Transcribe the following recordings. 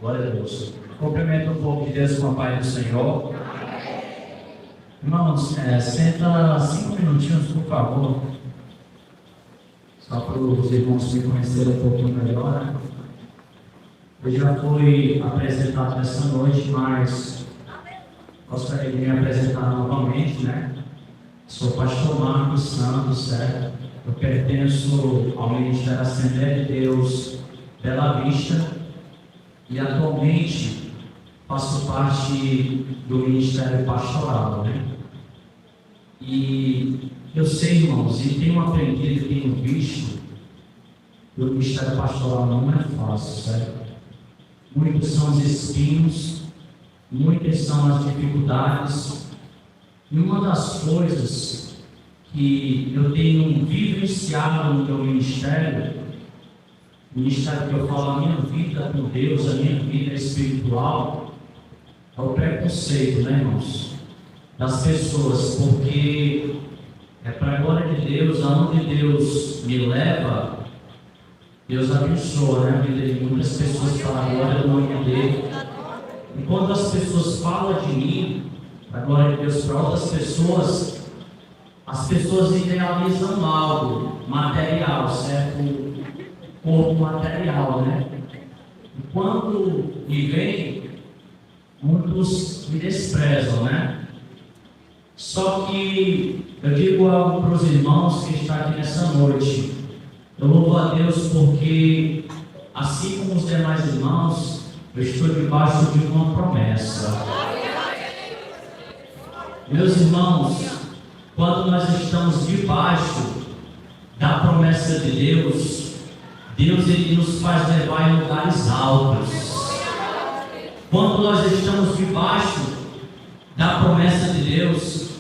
Glória a Deus. Cumprimento o povo de Deus com a paz do Senhor. Irmãos, senta 5 minutinhos, por favor. Só para os irmãos me conhecerem um pouquinho melhor. Eu já fui apresentado essa noite, mas gostaria de me apresentar novamente, né? Sou pastor Marcos Santos, certo? Eu pertenço ao Ministério Assembleia de Deus Bela Vista e atualmente faço parte do Ministério Pastoral, né? E eu sei, irmãos, e tenho aprendido, tenho visto que o Ministério Pastoral não é fácil, certo? Muitos são os espinhos, muitas são as dificuldades, e uma das coisas que eu tenho vivenciado no meu ministério que eu falo, a minha vida com Deus, a minha vida espiritual, é o preconceito, né, irmãos? Das pessoas, porque é para a glória de Deus, aonde Deus me leva, Deus abençoa, né, a vida de muitas pessoas para a glória do nome dele. E quando as pessoas falam de mim, para a glória de Deus, para outras pessoas, as pessoas idealizam algo material, certo? Corpo material, né? E quando me veem, muitos me desprezam, né? Só que eu digo algo para os irmãos que estão aqui nessa noite. Eu louvo a Deus porque, assim como os demais irmãos, eu estou debaixo de uma promessa. Meus irmãos, quando nós estamos debaixo da promessa de Deus, Deus ele nos faz levar em lugares altos. Quando nós estamos debaixo da promessa de Deus,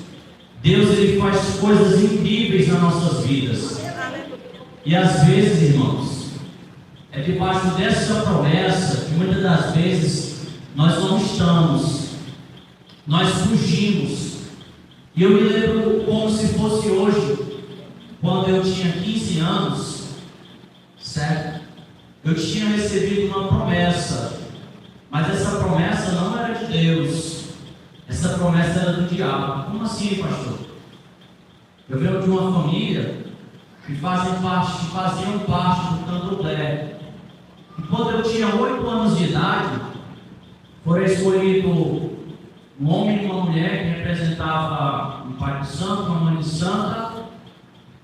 Deus ele faz coisas incríveis nas nossas vidas. E às vezes, irmãos, é debaixo dessa promessa que muitas das vezes nós não estamos, nós fugimos. E eu me lembro como se fosse hoje, quando eu tinha 15 anos, certo? Eu tinha recebido uma promessa, mas essa promessa não era de Deus, essa promessa era do diabo. Como assim, pastor? Eu venho de uma família que faziam parte do candomblé. E quando eu tinha 8 anos de idade, foi escolhido um homem e uma mulher que representava um pai de santo, uma mãe de santa.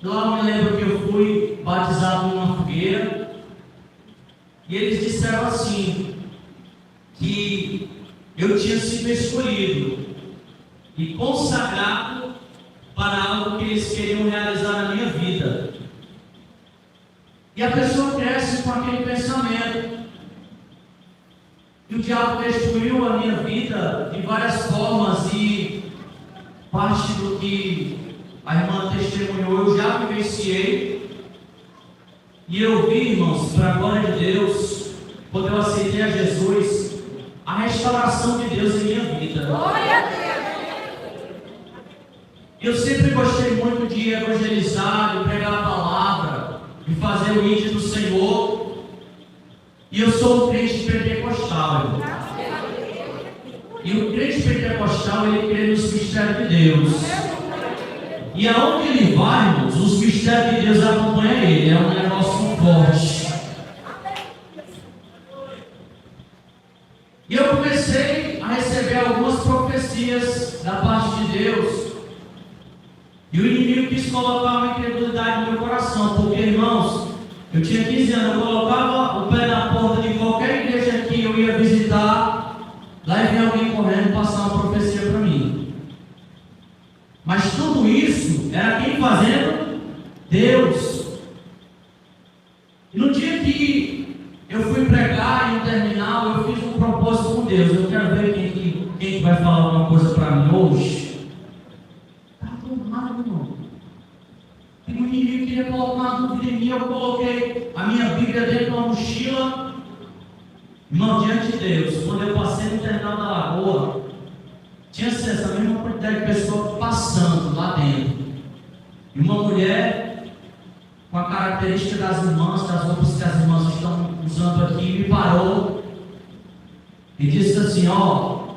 E lá eu me lembro que eu fui batizado numa fogueira. E eles disseram assim, que eu tinha sido escolhido e consagrado para algo que eles queriam realizar na minha vida. E a pessoa cresce com aquele pensamento. E o diabo destruiu a minha vida de várias formas, e parte do que a irmã testemunhou eu já vivenciei. E eu vi, irmãos, para a glória de Deus, quando eu aceitei a Jesus, a restauração de Deus em minha vida. Glória a Deus! Eu sempre gostei muito de evangelizar, de pregar a palavra, de fazer o íntimo do Senhor. E eu sou um crente pentecostal, irmão. E o crente pentecostal, ele crê nos mistérios de Deus. E aonde ele vai, irmãos, os mistérios de Deus acompanham ele. É um negócio forte. E eu comecei a receber algumas profecias da parte de Deus. E o inimigo quis colocar uma incredulidade no meu coração. Porque, irmãos, eu tinha 15 anos, eu colocava o pé na porta de qualquer igreja que eu ia visitar. Lá ia vir alguém correndo passar uma profecia para mim. Mas tudo isso era quem fazendo? Deus. E no dia que eu fui pregar em um terminal, eu fiz um propósito com Deus. Eu quero ver quem vai falar alguma coisa para mim hoje. Está tomado, irmão. E o inimigo queria colocar uma dúvida em mim. Eu coloquei a minha Bíblia dentro de uma mochila. Irmão, diante de Deus, quando eu passei no terminal da Lagoa, tinha essa mesma quantidade de pessoas passando lá dentro. E uma mulher com a característica das irmãs, das roupas que as irmãs estão usando aqui, me parou e disse assim: ó,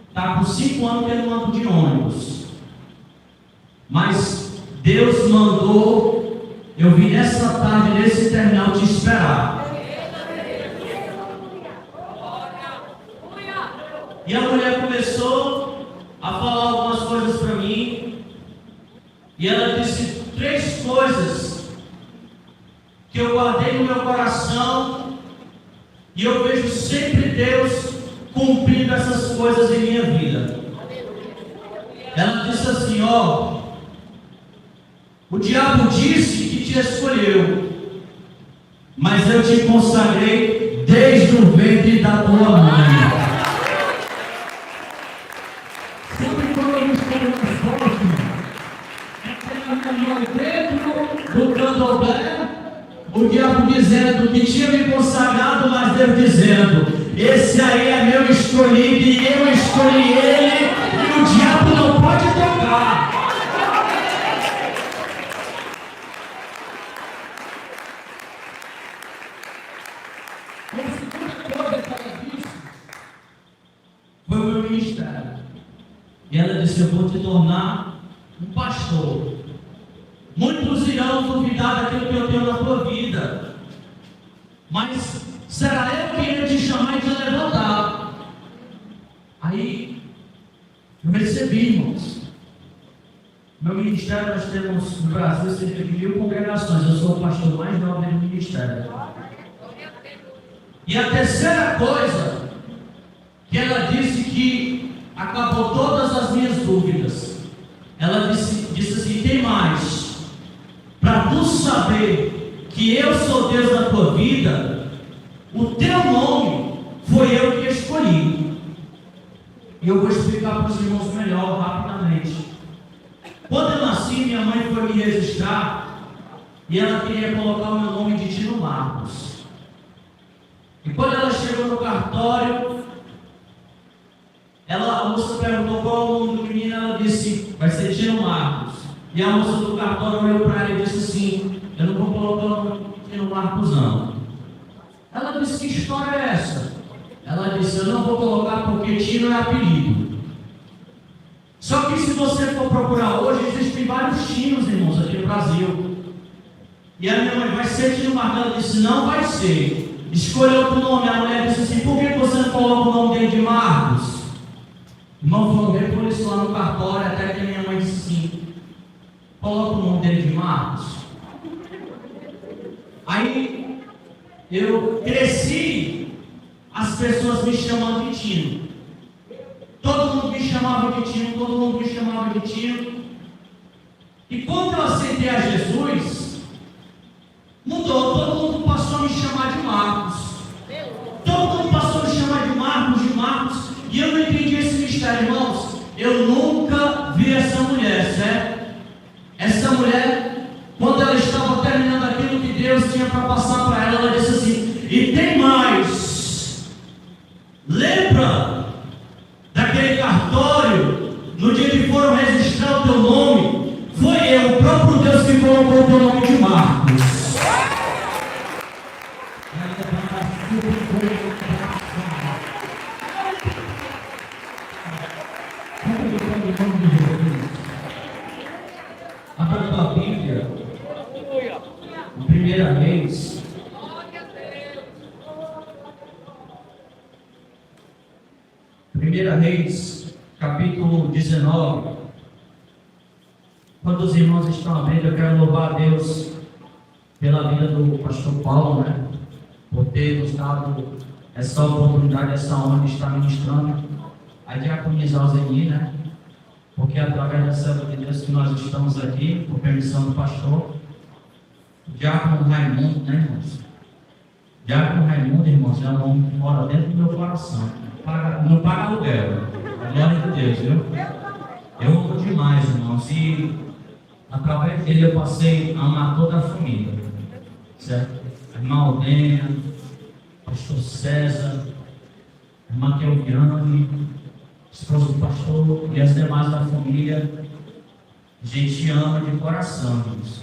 está com 5 anos que eu não ando de ônibus, mas Deus mandou eu vir nessa tarde, nesse terminal, te esperar. E a mulher começou a falar algumas coisas para mim, e ela disse 3 coisas que eu guardei no meu coração, e eu vejo sempre Deus cumprindo essas coisas em minha vida. Ela disse assim: ó, o diabo disse que te escolheu, mas eu te consagrei desde o ventre da tua mãe. Do candomblé, o diabo dizendo que tinha me consagrado, mas Deus dizendo: esse aí é meu escolhido e eu escolhi ele, e o diabo não pode tocar. A segunda coisa que ela disse foi o meu ministério. E ela disse: eu vou te tornar um pastor. Muitos irão duvidar daquilo que eu tenho na tua vida, mas será eu que irei te chamar e te levantar. Aí eu recebi, irmãos. Meu ministério, nós temos no Brasil cerca de 1000 congregações. Eu sou o pastor mais jovem do ministério. E a terceira coisa que ela disse que acabou todas as minhas dúvidas. Ela disse assim: tem mais. Para tu saber que eu sou Deus na tua vida, o teu nome foi eu que escolhi. E eu vou explicar para os irmãos melhor, rapidamente. Quando eu nasci, minha mãe foi me registrar e ela queria colocar o meu nome de Tino Marcos. E quando ela chegou no cartório, a moça perguntou qual é o nome do menino, ela disse: vai ser Tino Marcos. E a moça do cartório olhou para ela e disse assim: eu não vou colocar o nome de Tino Marcos não. Ela disse: que história é essa? Ela disse: eu não vou colocar porque Tino é apelido. Só que se você for procurar hoje, existem vários Tinos, irmãos, aqui no Brasil. E a minha mãe: vai ser Tino Marcos? Ela disse: não vai ser. Escolheu outro nome. A mulher disse assim: por que você não coloca o nome dele de Marcos? Irmão, foi um repoliço lá no cartório, até que a minha mãe disse assim: coloca o nome dele de Marcos. Aí eu cresci, as pessoas me chamando de Tino. Todo mundo me chamava de Tino, todo mundo me chamava de Tino. E quando eu aceitei a Jesus, mudou, todo mundo passou a me chamar de Marcos. Todo mundo passou a me chamar de Marcos, e eu não entendi esse mistério, irmãos. Eu nunca vi essa mulher, certo? Essa mulher, quando ela estava terminando aquilo que Deus tinha para passar para ela, ela disse assim: e tem mais. Lembra daquele cartório, no dia que foram registrar o teu nome? Foi eu, o próprio Deus, que colocou o teu nome de Marcos. Abra tua Bíblia em 1 Reis, capítulo 19. Quando os irmãos estão abrindo, eu quero louvar a Deus pela vida do pastor Paulo, né? Por ter nos dado essa oportunidade, essa honra de estar ministrando a diaconisa Alzeni, né? Porque através da serva de Deus que nós estamos aqui, por permissão do pastor, o diácono Raimundo, né, irmãos? Diácono Raimundo, irmãos, é um nome que mora dentro do meu coração. Não paga aluguel. Glória de Deus, viu? Eu amo demais, irmãos. E através dele eu passei a amar toda a família. Certo? A irmã Aldênia, pastor César, a irmã Kelviane, esposa do pastor e as demais da família. A gente ama de coração, irmãos.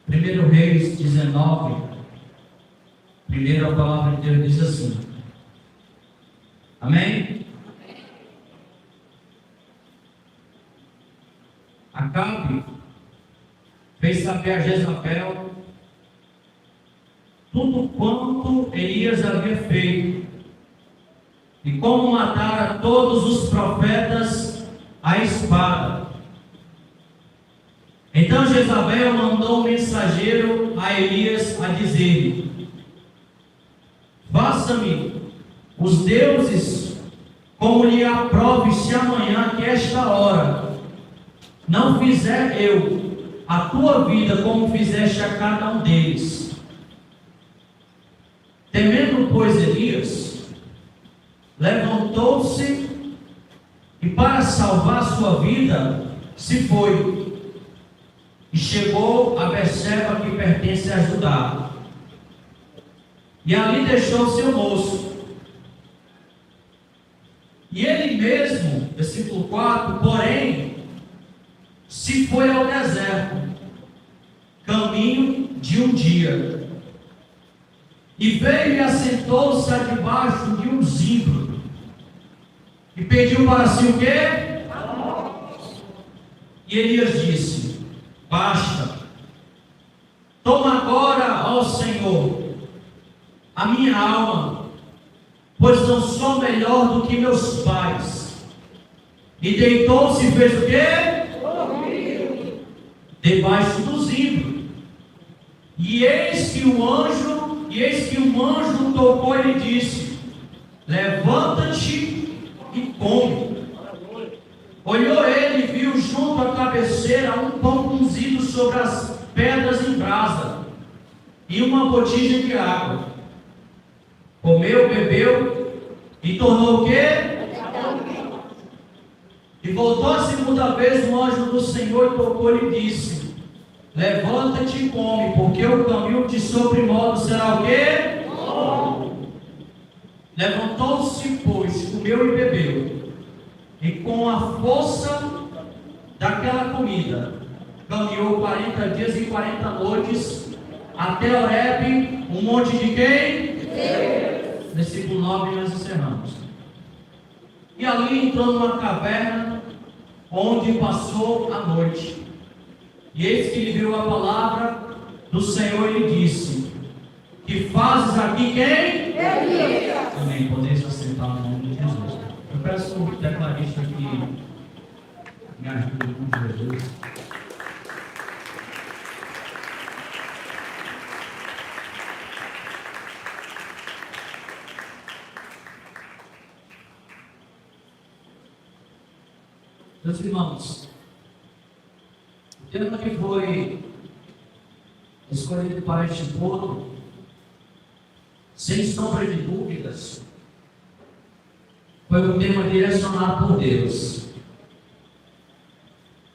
1 Reis 19, primeiro a palavra de Deus diz assim: Amém? Acabe fez saber a Jezabel tudo quanto Elias havia feito e como matara todos os profetas à espada. Então Jezabel mandou um mensageiro a Elias a dizer-lhe: faça-me os deuses como lhe aprove, se amanhã que esta hora não fizer eu a tua vida como fizeste a cada um deles. Temendo, pois, Elias, levantou-se e para salvar sua vida se foi e chegou a Berseba, que pertence a Judá, e ali deixou seu moço. E ele mesmo, versículo 4, porém, se foi ao deserto, caminho de um dia, e veio e assentou-se debaixo de um zimbro, e pediu para si o quê? E Elias disse: basta, toma agora, ó Senhor, a minha alma, pois não sou melhor do que meus pais. E deitou-se e fez o quê? Debaixo do zimbro. E eis que um anjo tocou e lhe disse: levanta-te e come. Olhou ele e viu junto à cabeceira um pão cozido sobre as pedras em brasa e uma botija de água. Comeu, bebeu e tornou o quê? E voltou a segunda vez o anjo do Senhor e tocou-lhe e disse: levanta-te e come, porque o caminho de sobremodo será o quê? Levantou-se, pois, comeu e bebeu, e com a força daquela comida caminhou 40 dias e 40 noites até Horebe, um monte de quem? Deus. Versículo 9, nós encerramos. E ali entrou numa caverna, onde passou a noite. E eis que lhe veio a palavra do Senhor e lhe disse: que fazes aqui quem? Elias. Amém. Podeis assentar no nome de Jesus. Eu peço ao declarista que me ajude com Jesus. Meus irmãos, o tema que foi escolhido para este culto, sem sombra de dúvidas, foi um tema direcionado por Deus.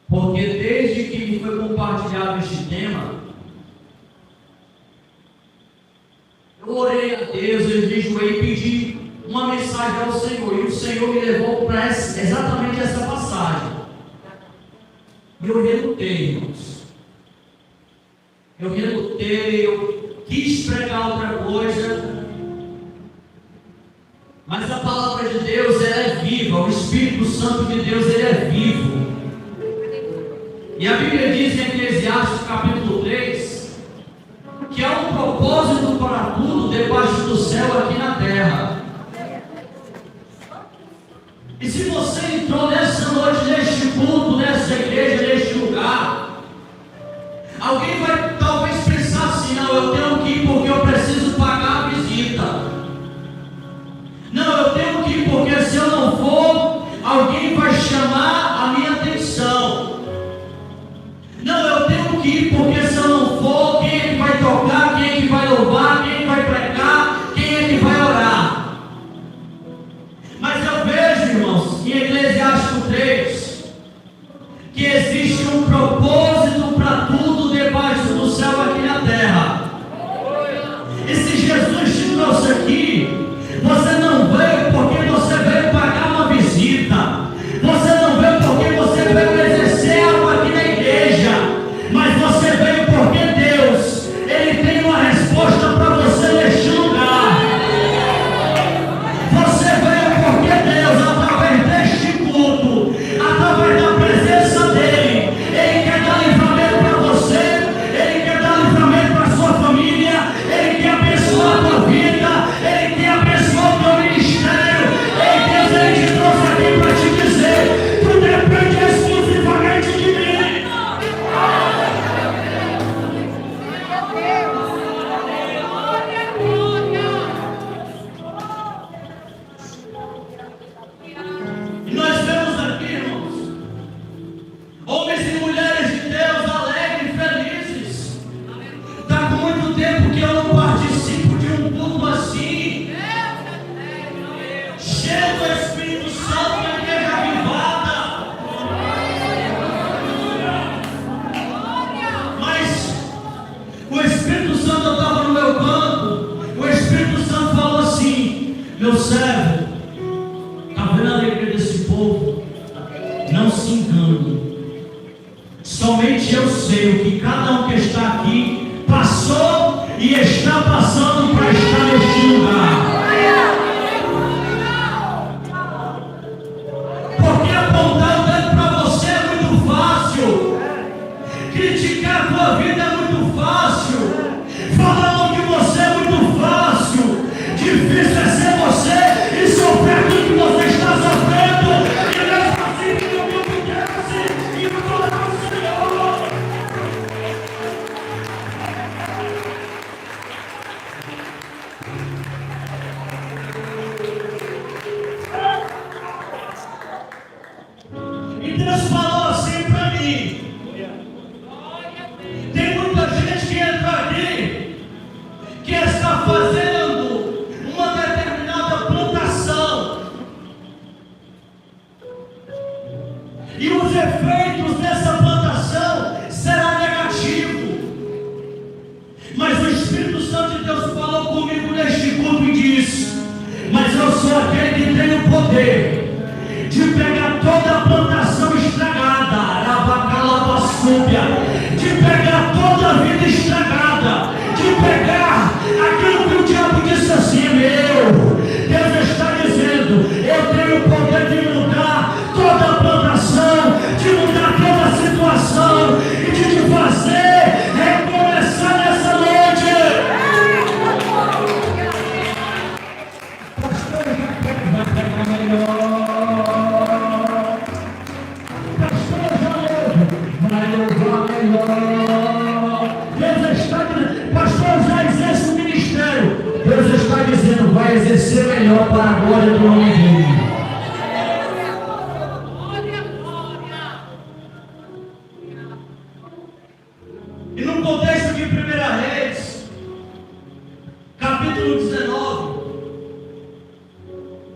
Porque desde que me foi compartilhado este tema, eu orei a Deus, eu jejuei e pedi uma mensagem ao Senhor, e o Senhor me levou para exatamente essa passagem. E eu relutei, irmãos. Eu quis pregar outra coisa, mas a palavra de Deus, ela é viva. O Espírito Santo de Deus, ele é vivo. E a Bíblia diz em Eclesiastes capítulo 3 que há um propósito para tudo debaixo do céu aqui na terra. E se você entrou nessa noite, neste culto, nessa igreja, neste lugar, alguém vai talvez pensar assim: não, eu tenho que ir porque eu preciso pagar a visita. Não, eu tenho que ir porque se eu não for, alguém vai chamar a minha atenção. Não, eu tenho que ir porque se eu não for, quem é que vai tocar, quem é que vai louvar, quem é que vai pregar, quem é que vai orar? Mas eu vejo, irmãos, em Eclesiastes 3, que existe um propósito para tudo debaixo do céu aqui na terra. E se Jesus te trouxe aqui, você não veio porque você veio pagar uma visita. Você não veio Espírito Santo, eu estava no meu canto, o Espírito Santo falou assim: meu servo, está vendo a alegria desse povo? Não se engane, somente eu sei o que cada um que está aqui passou e está passando para estar neste lugar. Porque apontar o dedo para você é muito fácil, criticar a tua vida é muito fácil, falar mal de você é muito fácil. Difícil é ser você e sofrer aquilo que você está sofrendo, e mesmo assim que eu me obedece e adorar o Senhor. E Deus falou assim para mim: tem muita gente que entra aqui que está fazendo uma determinada plantação, e os efeitos dessa plantação serão negativos. Mas o Espírito Santo de Deus falou comigo neste culto e disse: mas eu sou aquele que tem o poder de pegar toda a plantação estragada, arabacalabaçúbia, de pegar toda a vida estragada, de pegar aquilo que o diabo disse assim: meu, Deus está dizendo, eu tenho o poder de mudar toda a plantação, de mudar toda a situação e de te fazer recomeçar nessa noite. Deus está dizendo, pastor, já exerce o ministério. Deus está dizendo, vai exercer melhor para a glória do nome dele. E no contexto de 1 Reis, capítulo 19,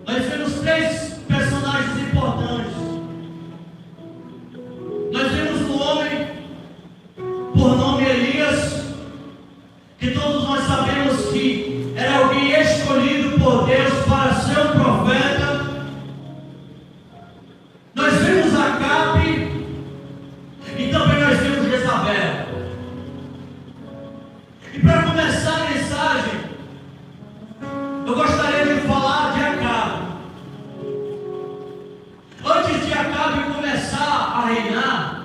nós vemos três personagens importantes. Nós vemos um homem por nome Elias, que todos nós sabemos que era alguém escolhido por Deus para ser um profeta. Nós vemos Acabe e também nós vemos Jezabel. E para começar a mensagem, eu gostaria de falar de Acabe. Antes de Acabe começar a reinar,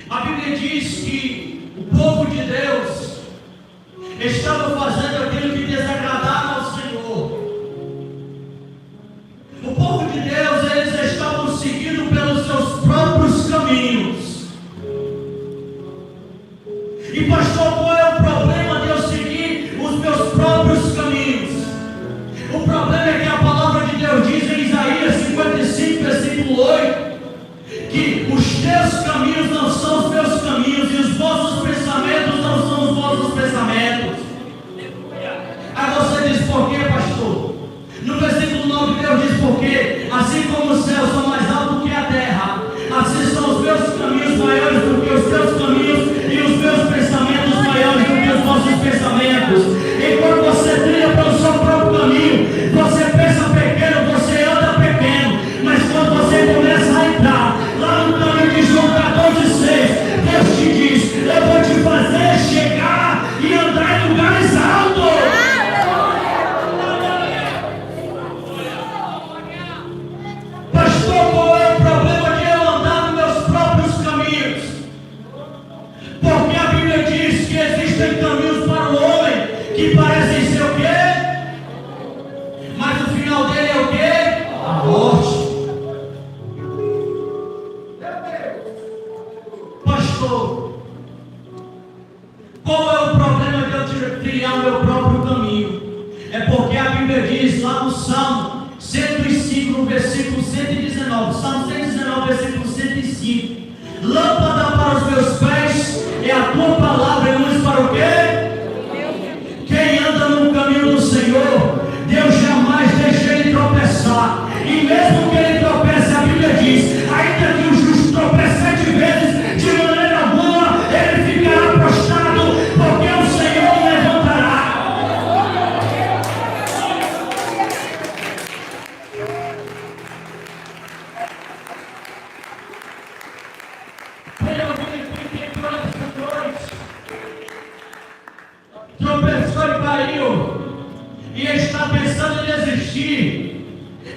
a Bíblia diz que o povo de Deus estava fazendo aquilo que desagradava ao Senhor. O povo de Deus, eles estavam seguindo pelos seus próprios caminhos. E pastor, qual é o problema de eu seguir os meus próprios caminhos? O problema é que a palavra de Deus diz em Isaías 55, versículo 8, que os teus caminhos não são os meus caminhos e os vossos pensamentos não são os vossos pensamentos. Aí você diz, por quê, pastor? No versículo 9 Deus diz, porque assim como os céus são mais altos que a terra, assim são os meus caminhos maiores do que os teus caminhos e os meus pensamentos maiores do que os vossos pensamentos. Enquanto você trilha pelo seu próprio caminho, você pensa pequeno, você anda pequeno, mas quando você começa a entrar lá no caminho de João 14,6, Deus te diz, eu vou te fazer chegar e andar em lugares altos. Pastor, qual é o problema de eu andar nos meus próprios caminhos? Porque a Bíblia diz que existem caminhos para o homem que parecem ser o quê? Mas o final dele é o quê? A morte. Pastor, qual é o problema de eu trilhar o meu próprio caminho? É porque a Bíblia diz lá no Salmo 105, no versículo 119, Salmo 119, versículo 105, lâmpada para os meus pés é a tua palavra e luz para o quê? Quem anda no caminho do Senhor, Deus jamais deixa ele tropeçar. E mesmo que ele tropece, a Bíblia diz, ainda que o justo tropece 7 vezes, de maneira alguma ele ficará prostrado, e está pensando em desistir,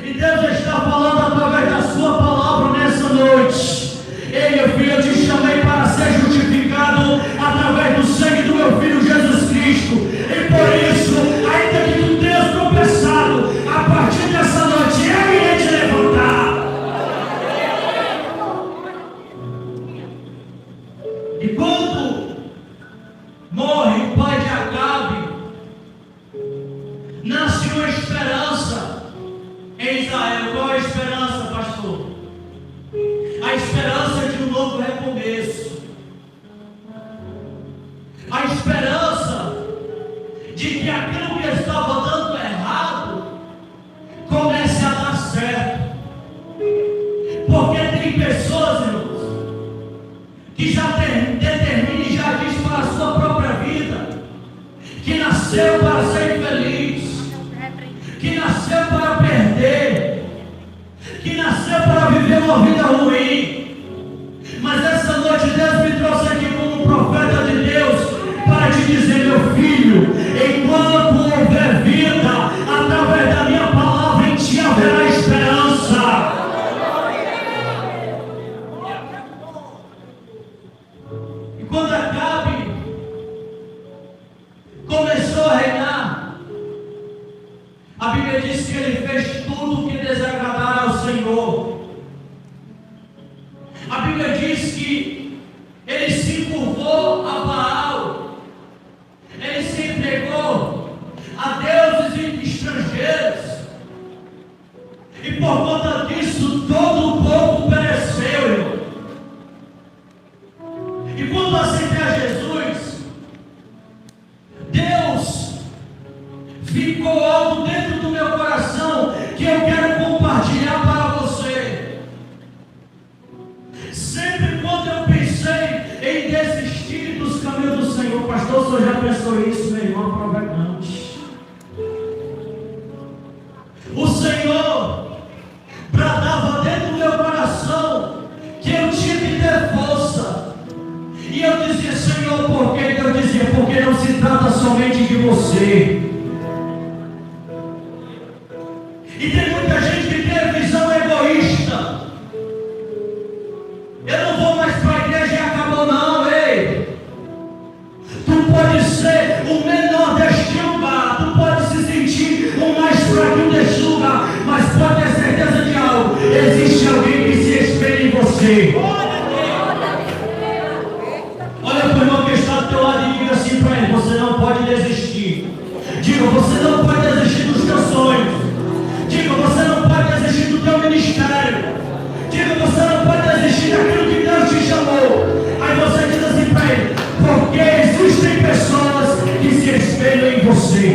e Deus está falando através da sua palavra nessa noite: ei, meu filho, eu te chamei para ser justificado através do sangue do meu Filho Jesus Cristo, e por isso, ainda que tu tenhas tropeçado, a partir dessa noite eu irei te levantar. E quando morre o pai de Acabe, nasce uma esperança em Israel. Qual é a esperança, pastor? A esperança de um novo recomeço. A esperança de que aquilo que estava dando errado comece a dar certo. Porque tem pessoas, irmãos, que já determina e já diz para a sua própria vida que nasceu para ser infeliz, que nasceu para perder, que nasceu para viver uma vida ruim. Mas essa noite Deus me trouxe aqui como um profeta de Deus para te dizer: meu filho, enquanto houver vida, através da minha palavra em ti haverá esperança. E quando Acabe começou a reinar, a Bíblia diz que ele fez tudo o que desagradara ao Senhor. A Bíblia diz que ele se curvou a Baal, ele se entregou a deuses estrangeiros, e por conta disso todo o povo pereceu, irmão. E quando aceitei a Jesus, Deus ficou algo dentro do meu coração que eu quero compartilhar para você. Sempre quando eu pensei em desistir dos caminhos do Senhor, pastor, o senhor já pensou isso, meu irmão? Provocante. O Senhor bradava dentro do meu coração que eu tinha que ter força. E eu dizia: Senhor, por quê? Eu dizia: porque não se trata somente de você. E tem muita gente que tem a visão egoísta. Eu não vou mais para a igreja e acabou, não, ei. Tu pode ser o menor deste lugar, tu pode se sentir o mais fraco deste lugar, mas pode ter certeza de algo: existe alguém que se espelha em você. Olha para o irmão que está do teu lado e diga assim para ele: você não pode desistir. Diga: você não pode desistir dos teus sonhos. Diga: você não pode desistir do teu ministério. Diga: você não pode desistir daquilo que Deus te chamou. Aí você diz assim para ele: porque existem pessoas que se espelham em você.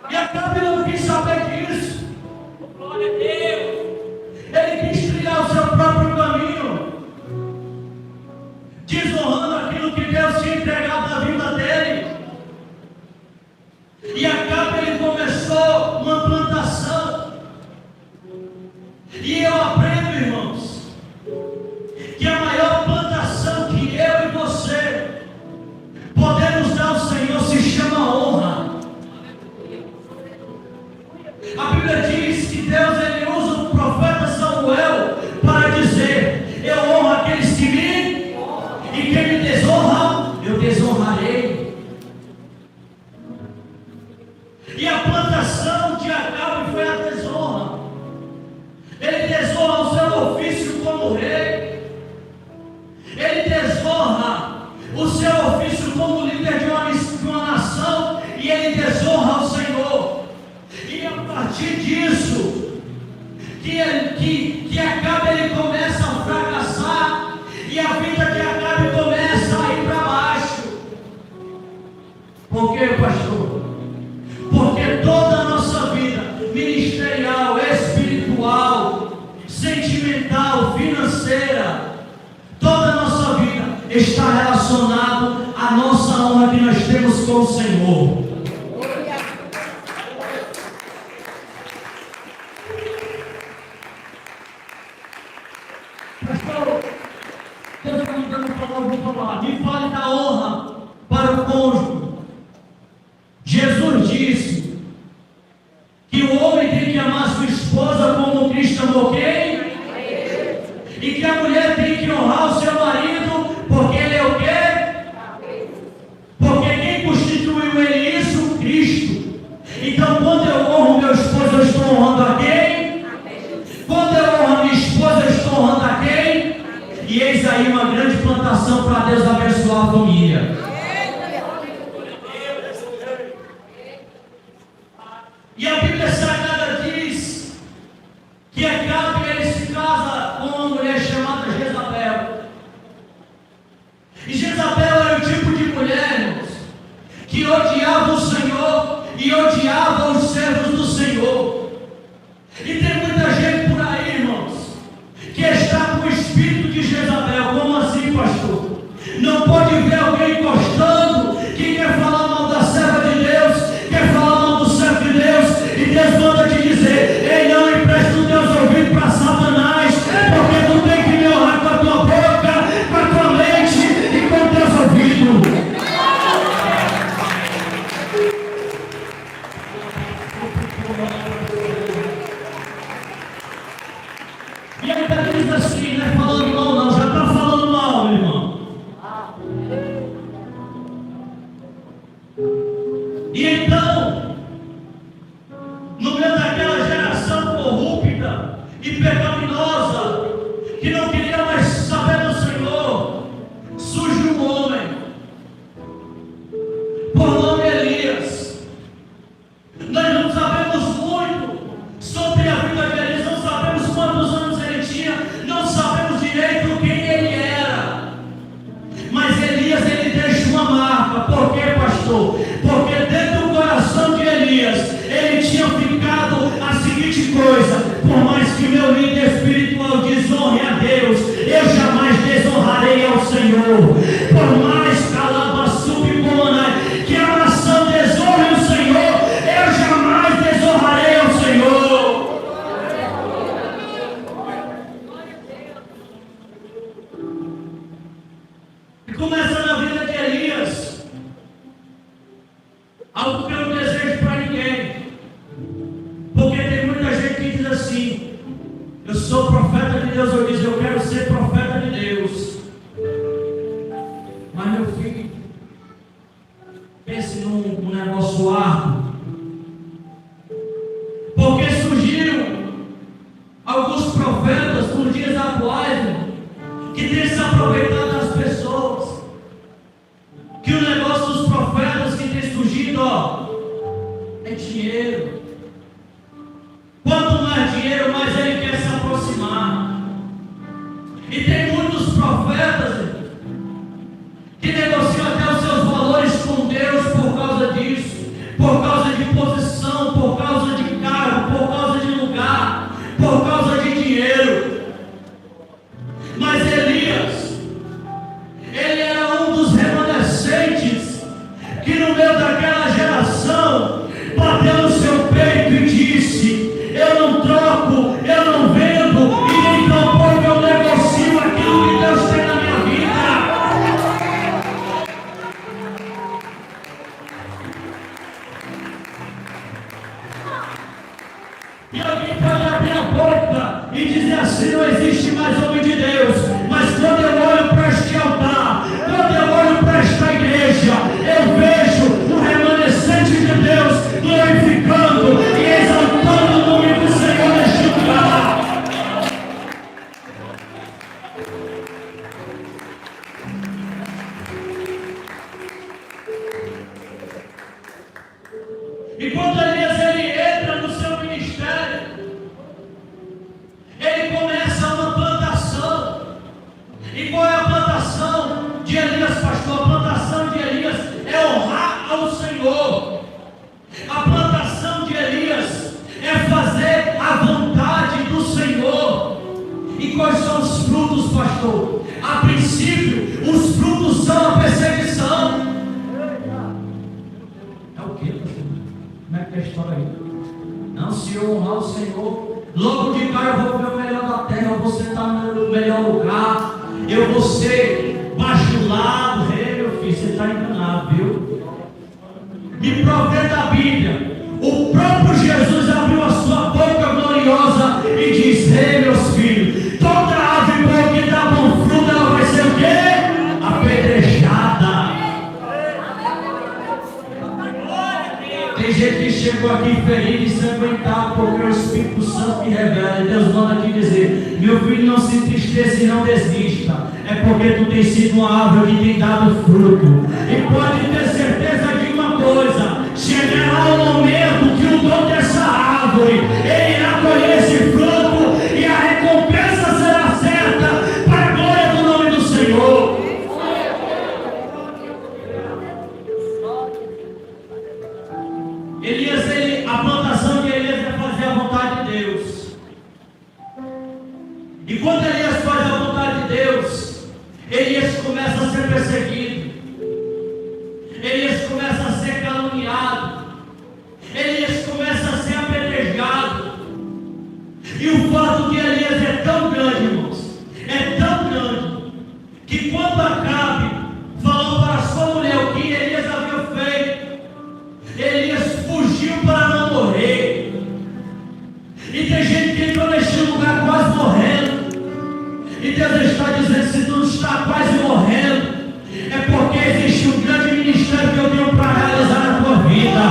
E Acabe não quis saber disso. Glória a Deus. Ele quis trilhar o seu próprio caminho, desonrando aquilo que Deus tinha entregado na vida dele. E Acabe, ele começou uma plantação. E eu aprendo, irmãos, que a maior plantação que eu e você podemos dar ao Senhor se chama honra. A Bíblia diz que Deus, ele usa o profeta Samuel para dizer: eu honro aqueles que me, e quem me desonra, eu desonrarei. E a plantação de Acabe foi a desonra. Ele desonra o seu ofício como rei. Ele desonra o seu ofício como líder de uma nação. E ele desonra o Senhor. E a partir disso, que Acabe, ele começa a fracassar. E a vida de Acabe começa a ir para baixo. Por quê, pastor? Porque toda a nossa vida ministerial, espiritual, sentimental, financeira, toda a nossa vida está relacionado à nossa honra que nós temos com o Senhor. Pastor, Deus está me eu não falar, vou falar. Me fale da honra para o cônjuge. Jesus disse que o homem tem que amar sua esposa como Cristo amou quem? E que a mulher tem que honrar o seu marido, porque ele é o quê? Porque quem constituiu ele isso? Cristo. Então quando eu honro meu esposo, eu estou honrando a quem? Quando eu honro a minha esposa, eu estou honrando a quem? E eis aí uma grande plantação para Deus abençoar a família. E a Bíblia Sagrada diz que Acabe ele se casa com uma mulher chamada Jezabel. E Jezabel era o tipo de mulher, irmãos, que odiava o Senhor e odiava os servos do Senhor. E tem muita gente por aí, irmãos, que está com o espírito de Jezabel. Como assim, pastor? Não pode ver alguém gostando, que quer falar mal da serva de Deus, quer falar mal do servo de Deus, e Deus manda te dizer: ei, não empresta os teus ouvidos para Satanás, porque tu tem que me honrar com a tua boca, com a tua mente e com os teus ouvidos. E aí está diz assim, não é falando mal não, já está falando mal, meu irmão. E então, no meio daquela geração corrupta e pecaminosa, que não queria mais saber do Senhor, surge um homem, por nome Elias. Nós não sabemos muito sobre a vida de Elias, não sabemos quantos anos ele tinha, não sabemos direito quem ele era. Mas Elias, ele deixa uma marca. Por quê, pastor? Porque dentro do coração de Elias, ele tinha ficado a seguinte coisa: por mais que meu líder espiritual desonre a Deus, eu jamais desonrarei ao Senhor. Por mais calaba submona que a nação desonre o Senhor, eu jamais desonrarei ao Senhor. E começa na vida de Elias algo que eu não desejo para ninguém, porque tem muita gente que diz assim: eu sou profeta de Deus, eu digo, eu quero ser profeta de Deus. Mas meu filho, pense num negócio árduo, porque surgiram alguns profetas nos dias atuais que têm se aproveitado das pessoas, que o negócio dos profetas que tem surgido, é dinheiro. Quanto mais dinheiro, mais ele quer se aproximar. E tem muitos profetas que negociam até os seus valores com Deus por causa disso, por causa de posição, por causa de cargo, por causa de lugar, por causa de dinheiro. Mas Elias, ele era um dos remanescentes que no meio daquela geração bateu no seu peito e disse: eu não troco, eu não vendo, e nem tampouco eu negocio aquilo que Deus tem na minha vida. E alguém pode abrir a boca e dizer assim: não existe mais homem de Deus. Mas quando eu olho para este altar, quando eu olho para esta igreja, eu vejo o remanescente de Deus glorificando e exaltando o nome do Senhor neste lugar. E quando Elias ele entra no seu ministério, ele começa uma plantação. E qual é a plantação de Elias, pastor? A plantação de Elias é honrar ao Senhor. A plantação de Elias é fazer a vontade do Senhor. E quais são os frutos, pastor? A princípio, os frutos são a perseguição. É o que, pastor? Como é que é a história aí? Não, se eu honrar o Senhor, logo de cara eu vou ver o melhor da terra, eu vou sentar no melhor lugar, eu vou ser está enganado, viu? Me prove da Bíblia. O próprio Jesus abriu a sua boca gloriosa e diz: ei, meus filhos, toda árvore boa que dá bom fruto, ela vai ser o quê? Apedrejada. Tem gente que chegou aqui ferido e ensanguentado porque o Espírito Santo me revela. E Deus manda aqui dizer: meu filho, não se entristeça e não desista. É porque tu tem sido uma árvore que tem dado fruto. E pode ter certeza de uma coisa: chegará o momento que o dono dessa árvore ele irá colher esse fruto e a recompensa será certa para a glória do nome do Senhor. A plantação de Elias é fazer a vontade de Deus. E quando Elias faz a vontade de Deus, Elias começa a ser perseguido, Elias começa a ser caluniado, Elias começa a ser apedrejado. E o fato de Elias é tão grande, irmãos, é tão grande, que quando Acabe falou para sua mulher o que Elias havia feito, Elias fugiu para não morrer. E tem gente que entrou neste lugar quase morrendo. E Deus está dizendo: se tu está quase morrendo, é porque existe um grande ministério que eu tenho para realizar na tua vida.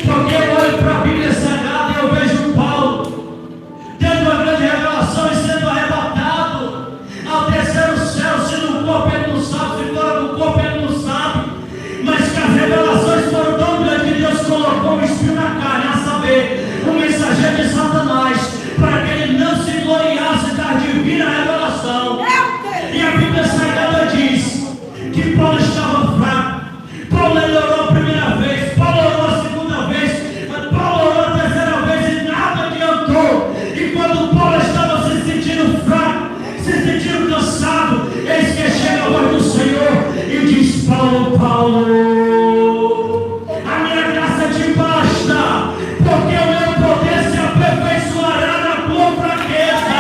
Porque eu olho para a Bíblia Sagrada e eu vejo Paulo tendo uma grande revelação e sendo arrebatado ao terceiro céu. Se no corpo ele não sabe, se fora do corpo ele não sabe, mas que as revelações foram tão grandes que Deus colocou um espinho na carne, a saber, o mensageiro de Satanás, para que ele não se gloriasse da divina revelação. E a Bíblia Sagrada diz que Paulo estava fraco. Paulo orou a primeira vez, Paulo orou a segunda vez, Paulo orou a terceira vez e nada adiantou. E quando Paulo estava se sentindo fraco, se sentindo cansado, eis que chega a voz do Senhor e diz: Paulo, Paulo, a minha graça te basta, porque o meu poder se aperfeiçoará na tua fraqueza.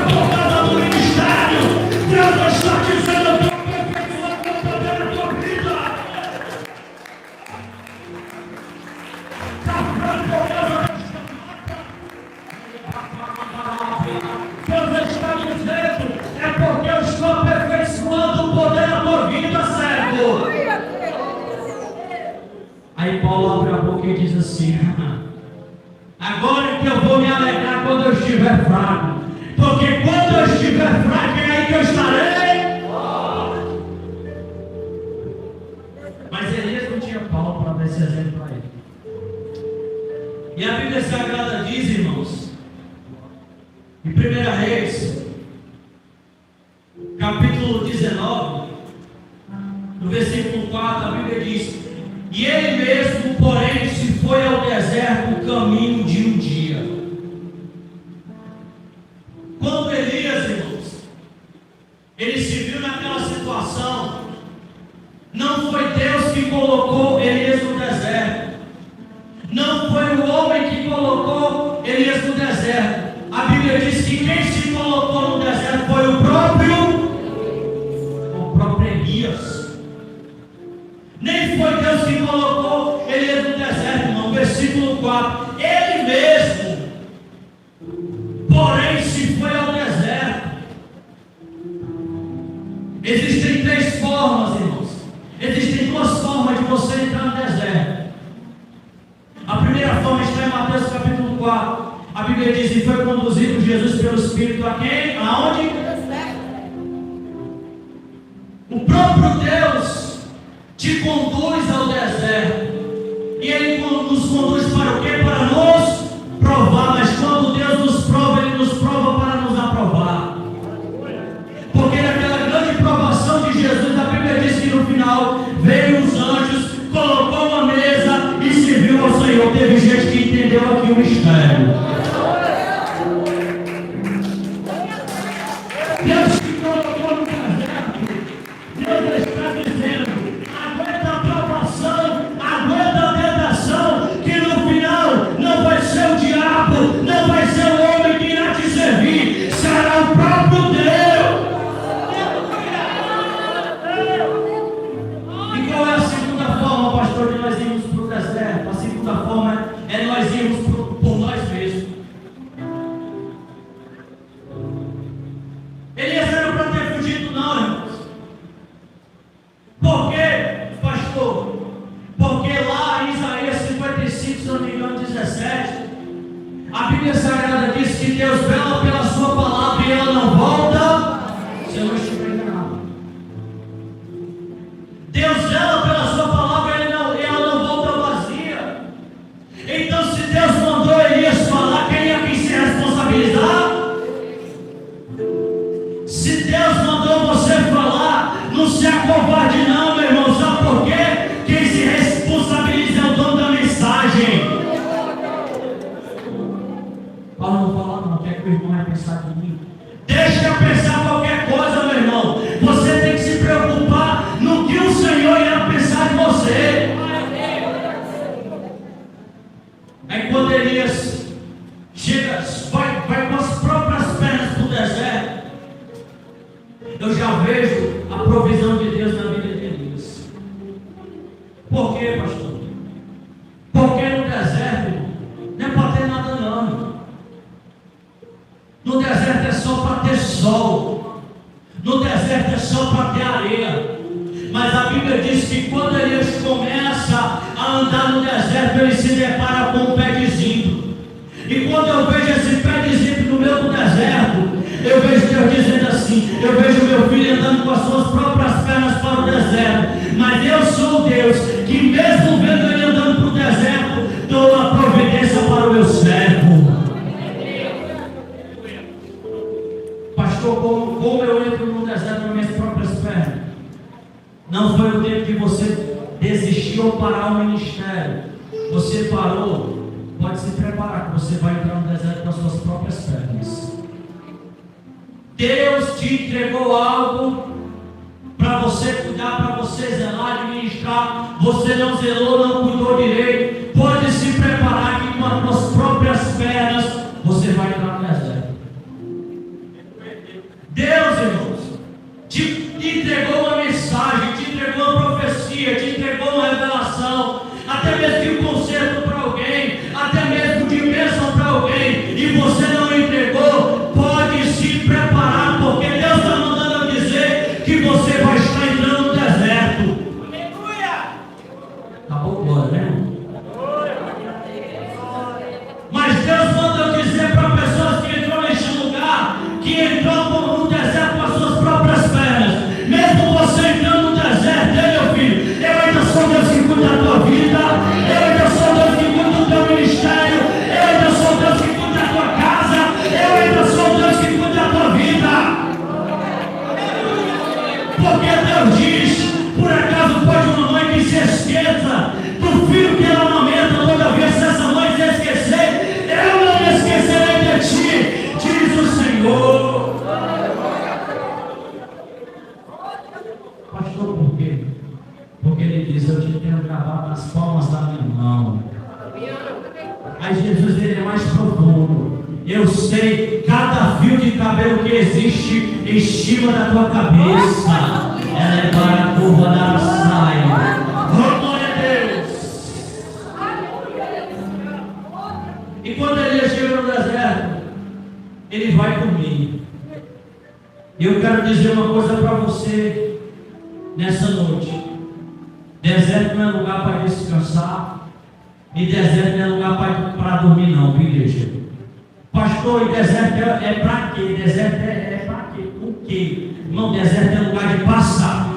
Por causa do ministério, Deus está dizendo: eu estou aperfeiçoando o poder na tua vida. Deus está dizendo: é porque eu estou aperfeiçoando o poder na tua vida, servo. Aí Paulo abre a boca e diz assim: agora é que eu vou me alegrar quando eu estiver fraco, porque quando eu estiver fraco é aí que eu estarei. Mas Elias não tinha Paulo para dar esse exemplo para ele. E a Bíblia Sagrada diz, irmãos, em 1 Reis, capítulo 19, no versículo 4, a Bíblia diz: e ele mesmo, porém, se foi ao deserto o caminho de um dia. Quando Elias, irmãos, ele se viu naquela situação, não foi Deus que colocou Elias no deserto, não foi o homem que colocou Elias no deserto. A Bíblia diz que quem se colocou no deserto foi o próprio Elias. Nem foi Deus que colocou Elias no deserto, irmão. Versículo 4: ele mesmo, porém, se foi ao deserto. Existem três formas, irmãos. Existem duas formas de você entrar no deserto. A primeira forma está em Mateus capítulo 4. A Bíblia diz: e foi conduzido Jesus pelo Espírito a quem? Aonde? O próprio Deus te conduz ao deserto. E Ele nos conduz para o quê? Para nos provar. Mas quando Deus nos prova, Ele nos prova para nos aprovar. Porque naquela grande provação de Jesus, a Bíblia diz que no final veio os anjos, colocou uma mesa e serviu ao Senhor. Teve gente que entendeu aqui o mistério. Deus te colocou no deserto. Deus está dizendo: aguenta a provação, aguenta a tentação, que no final não vai ser o diabo, não vai ser o homem que irá te servir, será o próprio Deus. Bíblia Sagrada diz que Deus vela pela sua palavra e ela não volta se eu não estiver enganado. Deus vela pela sua palavra e ela não volta vazia. Então, se Deus mandou Elias falar, quem é que se responsabilizar? Se Deus mandou você falar, não se acovarde não, meu irmão. Sabe por quê? Quem se responsabiliza é o dono da mensagem. Fala, não fala não, quer que o irmão vai pensar de mim? Deixa eu pensar qualquer coisa, meu irmão. Você tem que se preocupar no que o Senhor irá pensar de você. Aí quando Elias chega, vai com as próprias pernas para o deserto, eu já vejo a provisão de Deus na vida de Elias. Por quê, pastor? Porque no deserto não é para ter nada não. No deserto é só para ter sol. No deserto é só para ter areia. Mas a Bíblia diz que quando Elias começa a andar no deserto, ele se depara com um pé de zimbro. E quando eu vejo esse pé de zimbro no meio do deserto, eu vejo Deus dizendo assim: eu vejo meu filho andando com as suas próprias pernas para o deserto, mas eu sou o Deus que, mesmo vendo ele andando para o deserto, dou a providência para o meu servo. Pastor, como eu entro no deserto com minhas próprias pernas? Não foi o tempo que você desistiu ou parar o ministério. Você parou, pode se preparar, que você vai entrar no deserto com as suas próprias pernas. Deus te entregou algo para você cuidar, para você zelar, administrar. Você não zelou, não cuidou direito. Pode se preparar que com as suas próprias pernas você vai entrar no deserto. Deus, irmãos, te entregou uma mensagem, te entregou uma profecia, te entregou uma revelação, até mesmo de um conselho para alguém, até mesmo de bênção para alguém, e você não entregou. Pode se preparar, porque Deus está mandando eu dizer que você vai estar entrando no deserto. Aleluia! Acabou agora, né, irmão? Mas Deus manda eu dizer para pessoas que entrou neste lugar, que entrou no deserto com as suas próprias pernas. Mesmo você entrando no deserto, meu filho, eu ainda sou Deus que cuida da tua vida, eu ainda sou Deus que cuida do teu ministério, eu ainda sou Deus que cuida da tua casa, eu ainda sou Deus que cuida da tua vida. Porque Deus diz: por acaso pode uma mãe que se esqueça do filho que ela amamenta, toda vez se essa mãe se esquecer, eu não me esquecerei de ti, diz o Senhor. Pastor, por quê? Porque ele diz: eu te tenho gravado nas palmas da minha mão. Aí Jesus, ele é mais profundo. Eu sei cada fio de cabelo que existe em cima da tua cabeça. Ela é para a curva da saia. Oh, glória a Deus. E quando ele chega no deserto, ele vai comigo. E eu quero dizer uma coisa para você nessa noite: deserto não é lugar para descansar, e deserto não é lugar para dormir, não, igreja. Pastor, e deserto é para quê? Deserto é para quê? O quê? Não, deserto é lugar de passar.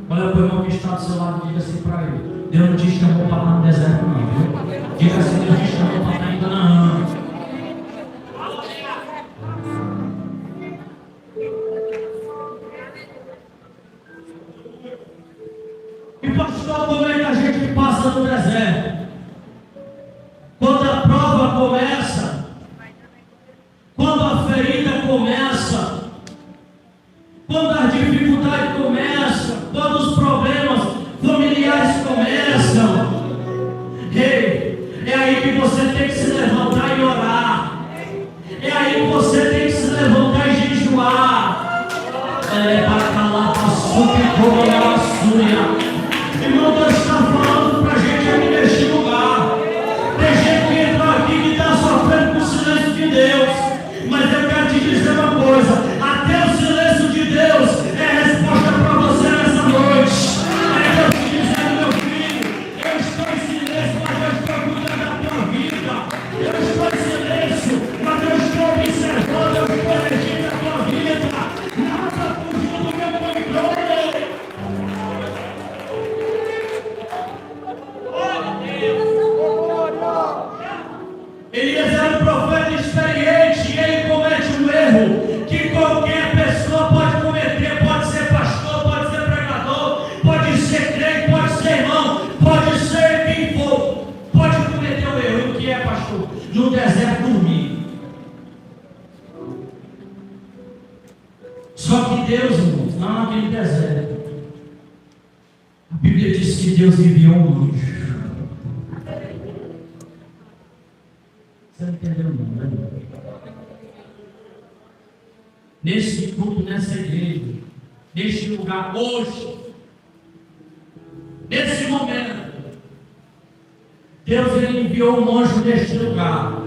Olha para o irmão que está do seu lado e diga assim para ele: Deus não te chamou para estar no deserto, não, viu? Diga assim: Deus te chamou para estar em Canaã. E pastor, como é que a gente passa no deserto? Quando a prova começa, quando a ferida começa, quando a dificuldade começa, quando os problemas familiares começam, é aí que você tem que se levantar e orar. É aí que você tem que se levantar e jejuar. É para calar a açúcar e comer a açúcar. Irmão, Deus está falando para a gente aqui neste lugar. Tem gente que entrou aqui que está sofrendo com o silêncio de Deus. Mas eu quero te dizer uma coisa: até o silêncio de Deus é a resposta para você nessa noite. É Deus te dizendo: meu filho, eu estou em silêncio, mas eu estou cuidando da tua vida. Eu estou em silêncio, mas eu estou observando, eu estou elegindo a tua vida. Nada fugiu do meu controle. Elias era um profeta experiente e ele comete um erro que qualquer pessoa pode cometer, pode ser pastor, pode ser pregador, pode ser crente, pode ser irmão, pode ser quem for, pode cometer o erro. E o que é, pastor? No deserto dormir. Só que Deus, irmãos, lá naquele deserto, a Bíblia diz que Deus enviou um anjo. Você não entendeu não, né? Nesse culto, nessa igreja, neste lugar, hoje, nesse momento, Deus ele enviou um anjo neste lugar.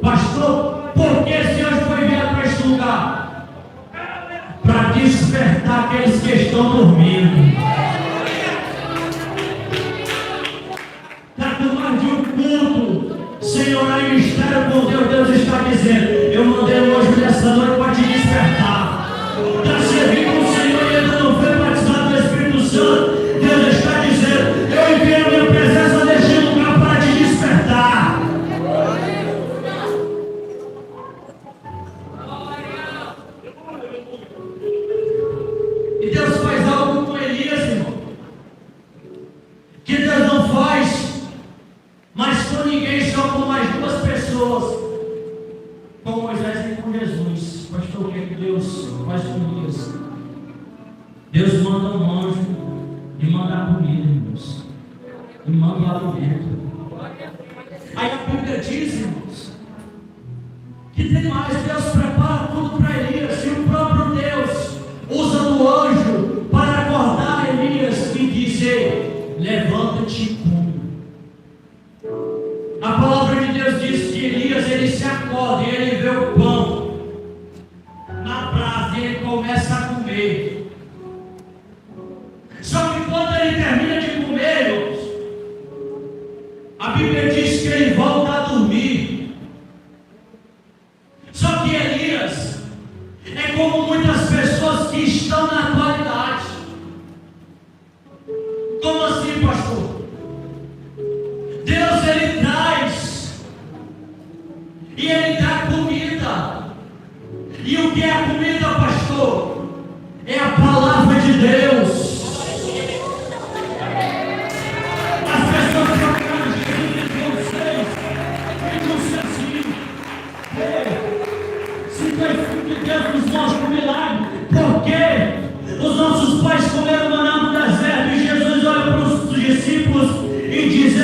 Pastor, por que esse anjo foi enviado para este lugar? Para despertar aqueles que estão dormindo. De um culto, Senhor, aí o mistério com Deus está dizendo: eu mandei hoje nessa noite para te despertar. Está servindo o Senhor e ainda não foi batizado no Espírito Santo. Deus está dizendo: eu enviei a minha presença neste lugar para te despertar. E Deus faz algo com Elias, irmão, que Deus não faz mas com ninguém, só com mais duas pessoas, com Moisés e com Jesus. Pastor, o que Deus faz com Elias? Deus manda um anjo e manda a comida, irmãos, e manda o alimento. Aí a Bíblia diz, irmãos, que tem mais. Deus prepara tudo para Elias, e o próprio Deus usa do anjo para acordar Elias e dizer: levanta-te e come. A palavra de Deus diz que Elias ele se acorda e ele vê o pão na brasa e ele começa a comer. Só que quando ele termina de comer, irmãos, a Bíblia diz que ele volta a dormir. Só que Elias é como muitas pessoas que estão na atualidade. Como assim, pastor? Deus ele traz e ele dá comida. E o que é a comida, pastor? É a palavra de Deus. As pessoas procuraram Jesus em vocês e disse assim: se tu és filho de Deus, nos mostra um milagre. Porque os nossos pais comeram maná no deserto e Jesus olha para os discípulos e diz: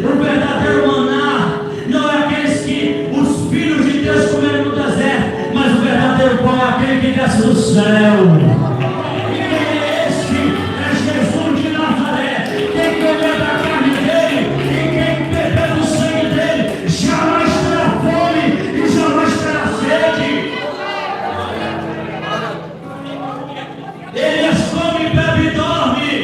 o verdadeiro maná não é aqueles que os filhos de Deus comeram no deserto, mas o verdadeiro pão é aquele que desce do céu. E quem é esse? É Jesus de Nazaré. Quem comer da carne dele e quem beber do sangue dele jamais terá fome e jamais terá sede. Ele come, bebe e dorme.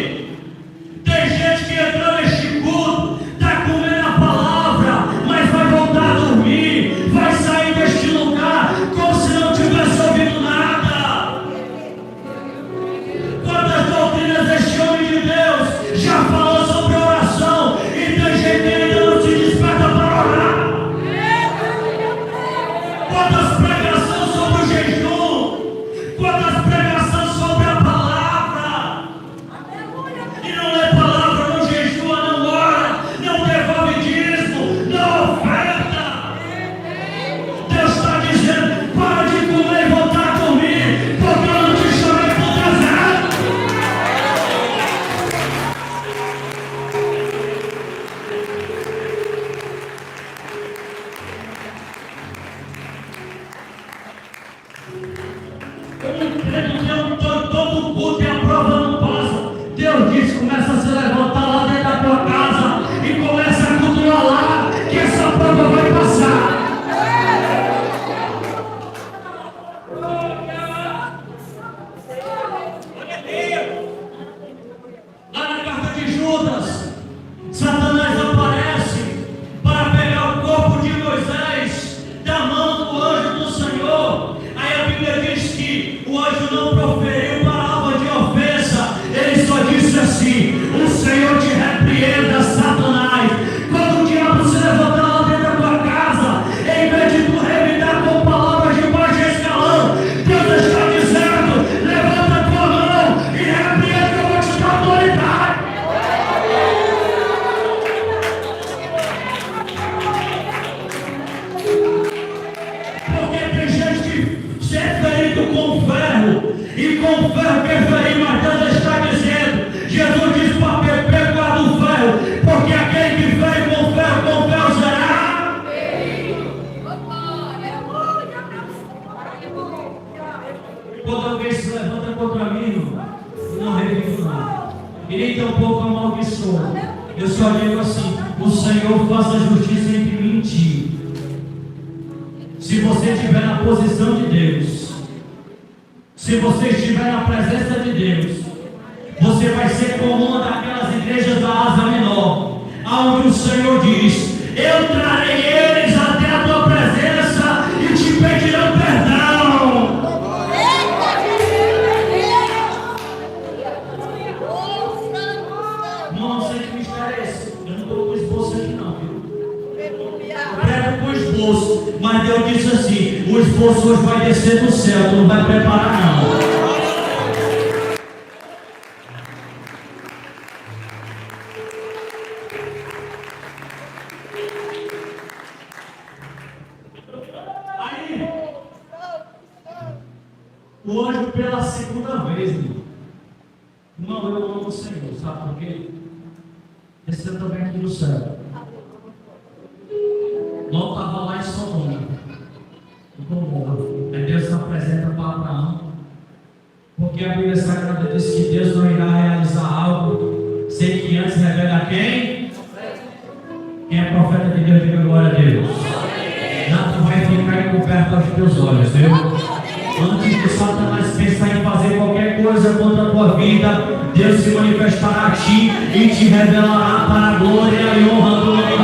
Tem gente que entrou neste culto, está comendo a palavra, mas vai voltar a dormir, vai sair deste lugar como se não tivesse ouvido nada. Quantas doutrinas este homem de Deus já falou sobre oração e tem gente que ainda não se desperta para orar. Quantas pregações sobre o jejum, quantas pregações sobre a palavra, e não lê palavra, não jejua, não ora, não devolve dízimo, não oferta. Deus está dizendo: para de comer e voltar a dormir, porque eu não te chamei para o deserto. Eu não creio que eu estou todo culto e a prova não passa. Deus diz: começa a se levantar lá dentro da tua casa e começa a cultuar lá, que essa prova vai passar. Lá na tampouco amaldiçoo. Eu só digo assim: o Senhor faça justiça entre mim e ti. Se você estiver na posição de Deus, se você estiver na presença de Deus, você vai ser como uma daquelas igrejas da Ásia Menor, onde o Senhor diz: eu trarei eles até a tua presença e te pedirão perdão. Não sei que mistério é esse. Eu não estou com esboço aqui não, viu? Eu prego com esboço, mas Deus disse assim: o esboço hoje vai descer do céu, tu não vai preparar não. O anjo pela segunda vez, irmão. Irmão, eu amo o Senhor, sabe por quê? Desceu também aqui do céu. Não estava lá em Sodoma, em Gomorra. Aí Deus se apresenta para Abraão, porque a Bíblia Sagrada diz que Deus não irá realizar algo sem que antes revele a quem? Quem é profeta de Deus, diga glória a Deus. Nada vai ficar encoberto aos teus olhos, viu? Antes de Satanás pensar em fazer qualquer coisa contra a tua vida, Deus se manifestará a ti e te revelará para a glória e honra do nome dele.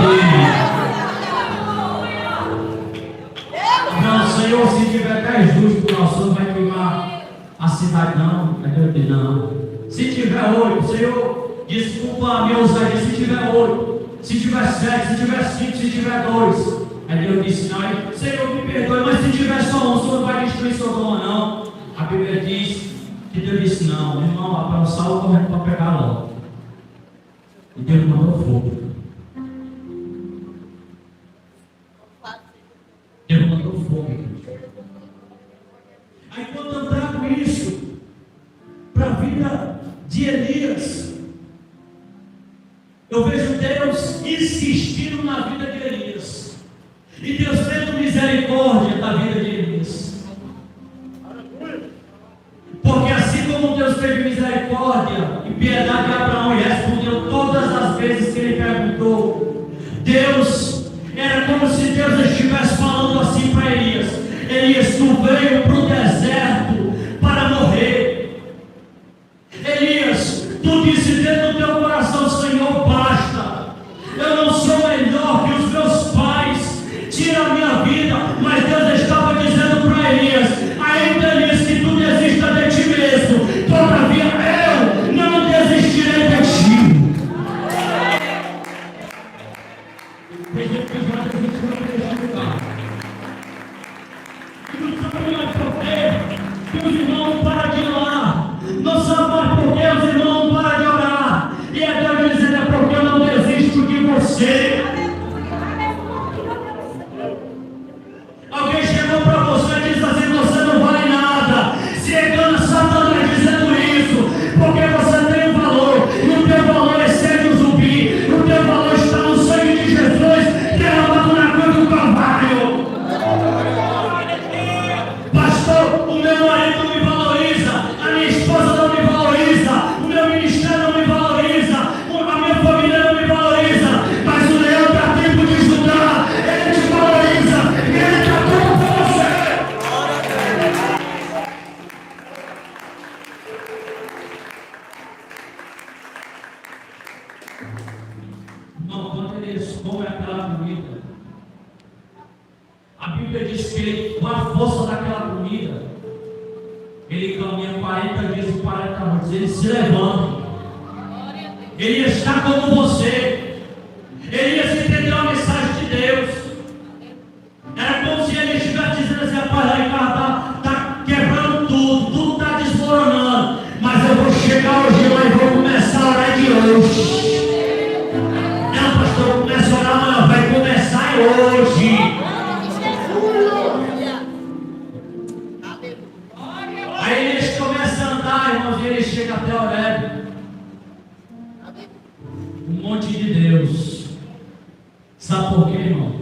Não, Senhor, se tiver 10 luzes do nosso não vai queimar a cidade, não. Não. Se tiver 8, Senhor, desculpa a minha ousadia. Se tiver 8, se tiver 7, se tiver 5, se tiver 2. Aí Deus disse: não, Senhor, me perdoe, mas se tiver só um, o Senhor não vai destruir Sodoma, não. A Bíblia diz que Deus disse: não, irmão, para o Saulo correndo para pegar logo. E Deus mandou fogo. Deus mandou fogo. Aí quando eu trago isso para a vida de Elias, eu vejo Deus insistindo na vida de Elias. E Deus tendo misericórdia da vida de Elias. Porque assim como Deus teve misericórdia e piedade de Abraão e respondeu todas as vezes que ele perguntou, Deus, era como se Deus estivesse falando assim para Elias: Elias, tu veio para o deserto para morrer. Elias, tu disse dentro do teu coração: Senhor, basta, eu não sou melhor que os meus pais, tira a minha vida. Mas Deus estava dizendo para Elias: ainda Elias, que tu desista de ti mesmo, todavia eu não desistirei de ti. Tem gente que já desistiu desse lugar. E não sabe mais por quê que os irmãos não param de orar. Não sabe mais por que os irmãos não param de orar. E é Deus dizendo: é porque eu não desisto de você. Alguém chegou para você e disse assim: você não vale nada. Se engana Satanás dizendo isso, porque você tem um valor, e o teu valor excede o zumbi, o teu valor está no sangue de Jesus, derramado na cruz do Calvário. Pastor, o meu marido não me valoriza, a minha esposa não me valoriza, o meu ministério não me valoriza, a minha família não me valoriza, mas o leão da tribo de Judá, ele te valoriza, ele está tudo com você. Não, quando eles comem aquela comida, a Bíblia diz que ele, com a força daquela comida, ele caminha 40 dias e 40 noites, ele se levanta. Ele está como você. Elias entendeu a mensagem de Deus. Era como se ele estivesse dizendo assim: rapaz, lá em casa está quebrando tudo está desmoronando, mas eu vou chegar hoje lá e vou começar a orar de hoje. Não, pastor, eu começo a orar amanhã, vai começar hoje. Aí eles começam a andar, irmãos, e ele chega até Horebe, um monte de Deus. Sabe por quê, irmão?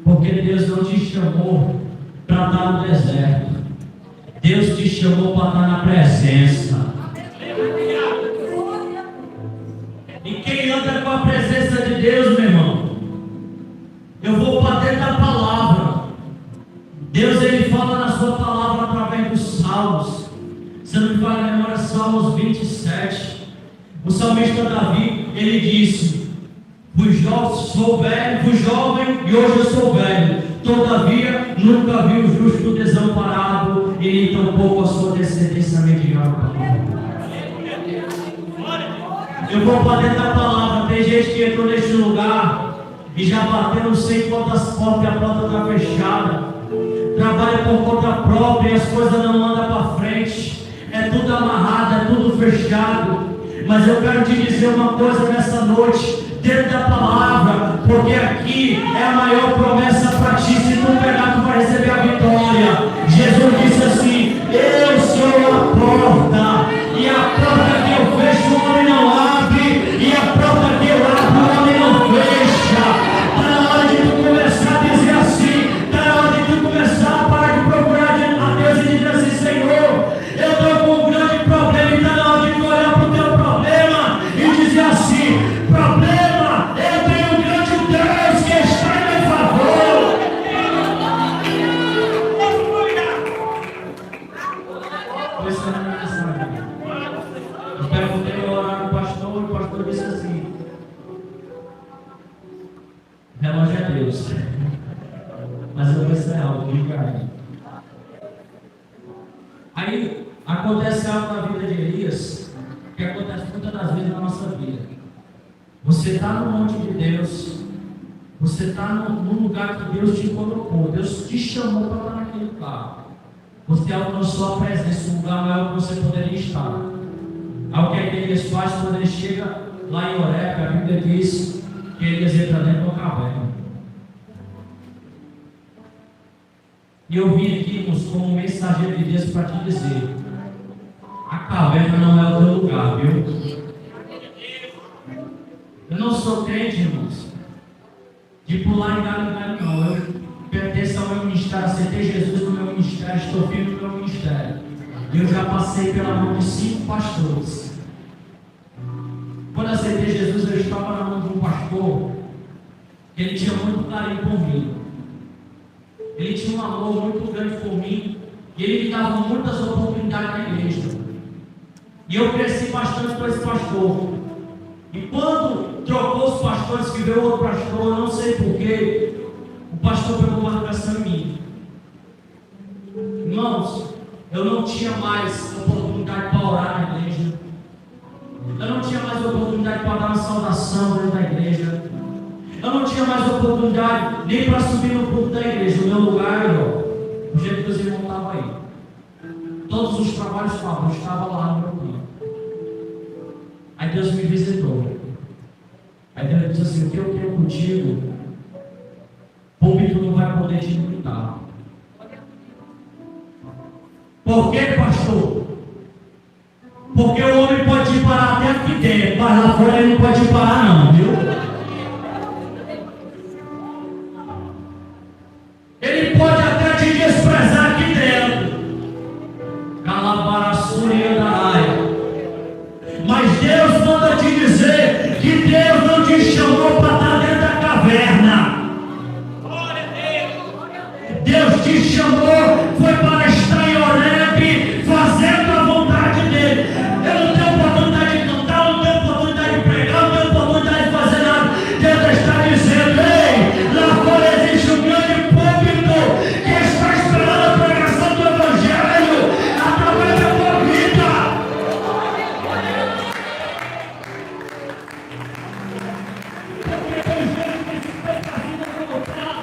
Porque Deus não te chamou para estar no deserto. Deus te chamou para estar na presença. anda com a presença de Deus, meu irmão, eu vou para dentro da palavra. Deus, ele fala na sua palavra através dos salmos. Se não me falha a memória, Salmos 27. O salmista Davi, ele disse: sou velho, fui jovem e hoje eu sou velho. Todavia, nunca vi o justo desamparado e nem tampouco a sua descendência mediana. Eu vou para dentro da palavra. Tem gente que entrou neste lugar e já bateu não sei quantas portas e a porta está fechada. Trabalha por conta própria e as coisas não andam para frente. É tudo amarrado, é tudo fechado. Mas eu quero te dizer uma coisa nessa noite, dentro da palavra, porque aqui é a maior promessa para ti. Se tu pegar, tu vai receber a vitória. Jesus disse assim: eu sou a porta, e a porta que eu fecho o homem não abre, e a porta que eu abro o homem não fecha. Está na hora de tu começar a dizer assim, está na hora de tu começar a parar de procurar a Deus e dizer assim: Senhor, eu estou com um grande problema, e está na hora de tu olhar para o teu problema e dizer assim: problema, eu tenho um grande Deus que está em meu favor. Eu perguntei orar no pastor, e o pastor disse assim: relógio é Deus. Mas eu vou encerrar algo de carne. Aí acontece algo na vida de Elias, que acontece muitas das vezes na nossa vida. Você está no monte de Deus, você está no lugar que Deus te colocou, Deus te chamou para estar naquele lugar. Você alcançou a presença, um lugar maior que você poderia estar. Algo que Elias faz quando ele chega lá em Horebe, a Bíblia diz que Elias entra dentro de uma caverna. E eu vim aqui, irmãos, como um mensageiro de Deus para te dizer: a caverna não é o teu lugar, viu? Eu não sou crente, irmãos, de pular em galho em galho, não. Eu pertenço ao meu ministério, aceitei Jesus no meu ministério, estou firme no meu ministério. Eu já passei pela mão de 5 pastores. Quando aceitei Jesus, eu estava na mão de um pastor que ele tinha muito carinho por mim. Ele tinha um amor muito grande por mim e ele me dava muitas oportunidades na igreja. E eu cresci bastante com esse pastor. E quando trocou os pastores, que veio outro pastor, eu não sei porquê, o pastor pegou uma marcação em mim. Irmãos, eu não tinha mais oportunidade para orar na igreja. Eu não tinha mais oportunidade para dar uma saudação dentro da igreja. Eu não tinha mais oportunidade nem para subir no púlpito da igreja. O meu lugar, o jeito que os irmãos estavam aí. Todos os trabalhos estavam, eu estava lá no meu plano. Aí Deus me visitou. Aí Deus disse assim: o que eu tenho contigo, púlpito não vai poder te limitar. Por quê, pastor? Porque o homem pode te parar até aqui dentro, mas lá fora ele não pode te parar não, viu? Ele pode até te desprezar aqui dentro. Calabaraçuri e Andaraia. Mas Deus manda te dizer que Deus não te chamou para estar dentro da caverna. Deus te chamou, foi para estar em Horebe, fazendo a vontade dele. Eu não tenho oportunidade de cantar, não tenho oportunidade de pregar, não tenho oportunidade de fazer nada. Deus está dizendo: ei, lá fora existe um grande púlpito que está esperando a pregação do Evangelho através da tua vida. Porque tem gente que se fez a vida colocar.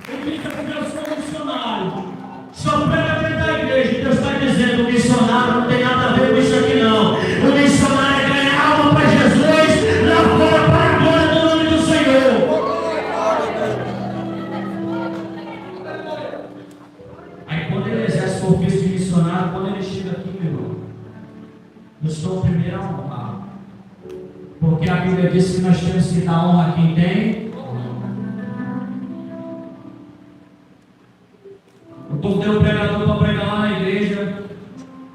Ele fica porque eu sou missionário. Só prega dentro da igreja. Deus está dizendo: o missionário não tem nada a ver com isso aqui não. O missionário é ganhar alma para Jesus lá fora, para a glória do nome do Senhor. Aí quando ele exerce o ofício de missionário, quando ele chega aqui, meu irmão, eu sou o primeiro a honrar. Porque a Bíblia diz que nós temos que dar honra a quem tem. Eu convidei o pregador para pregar lá na igreja.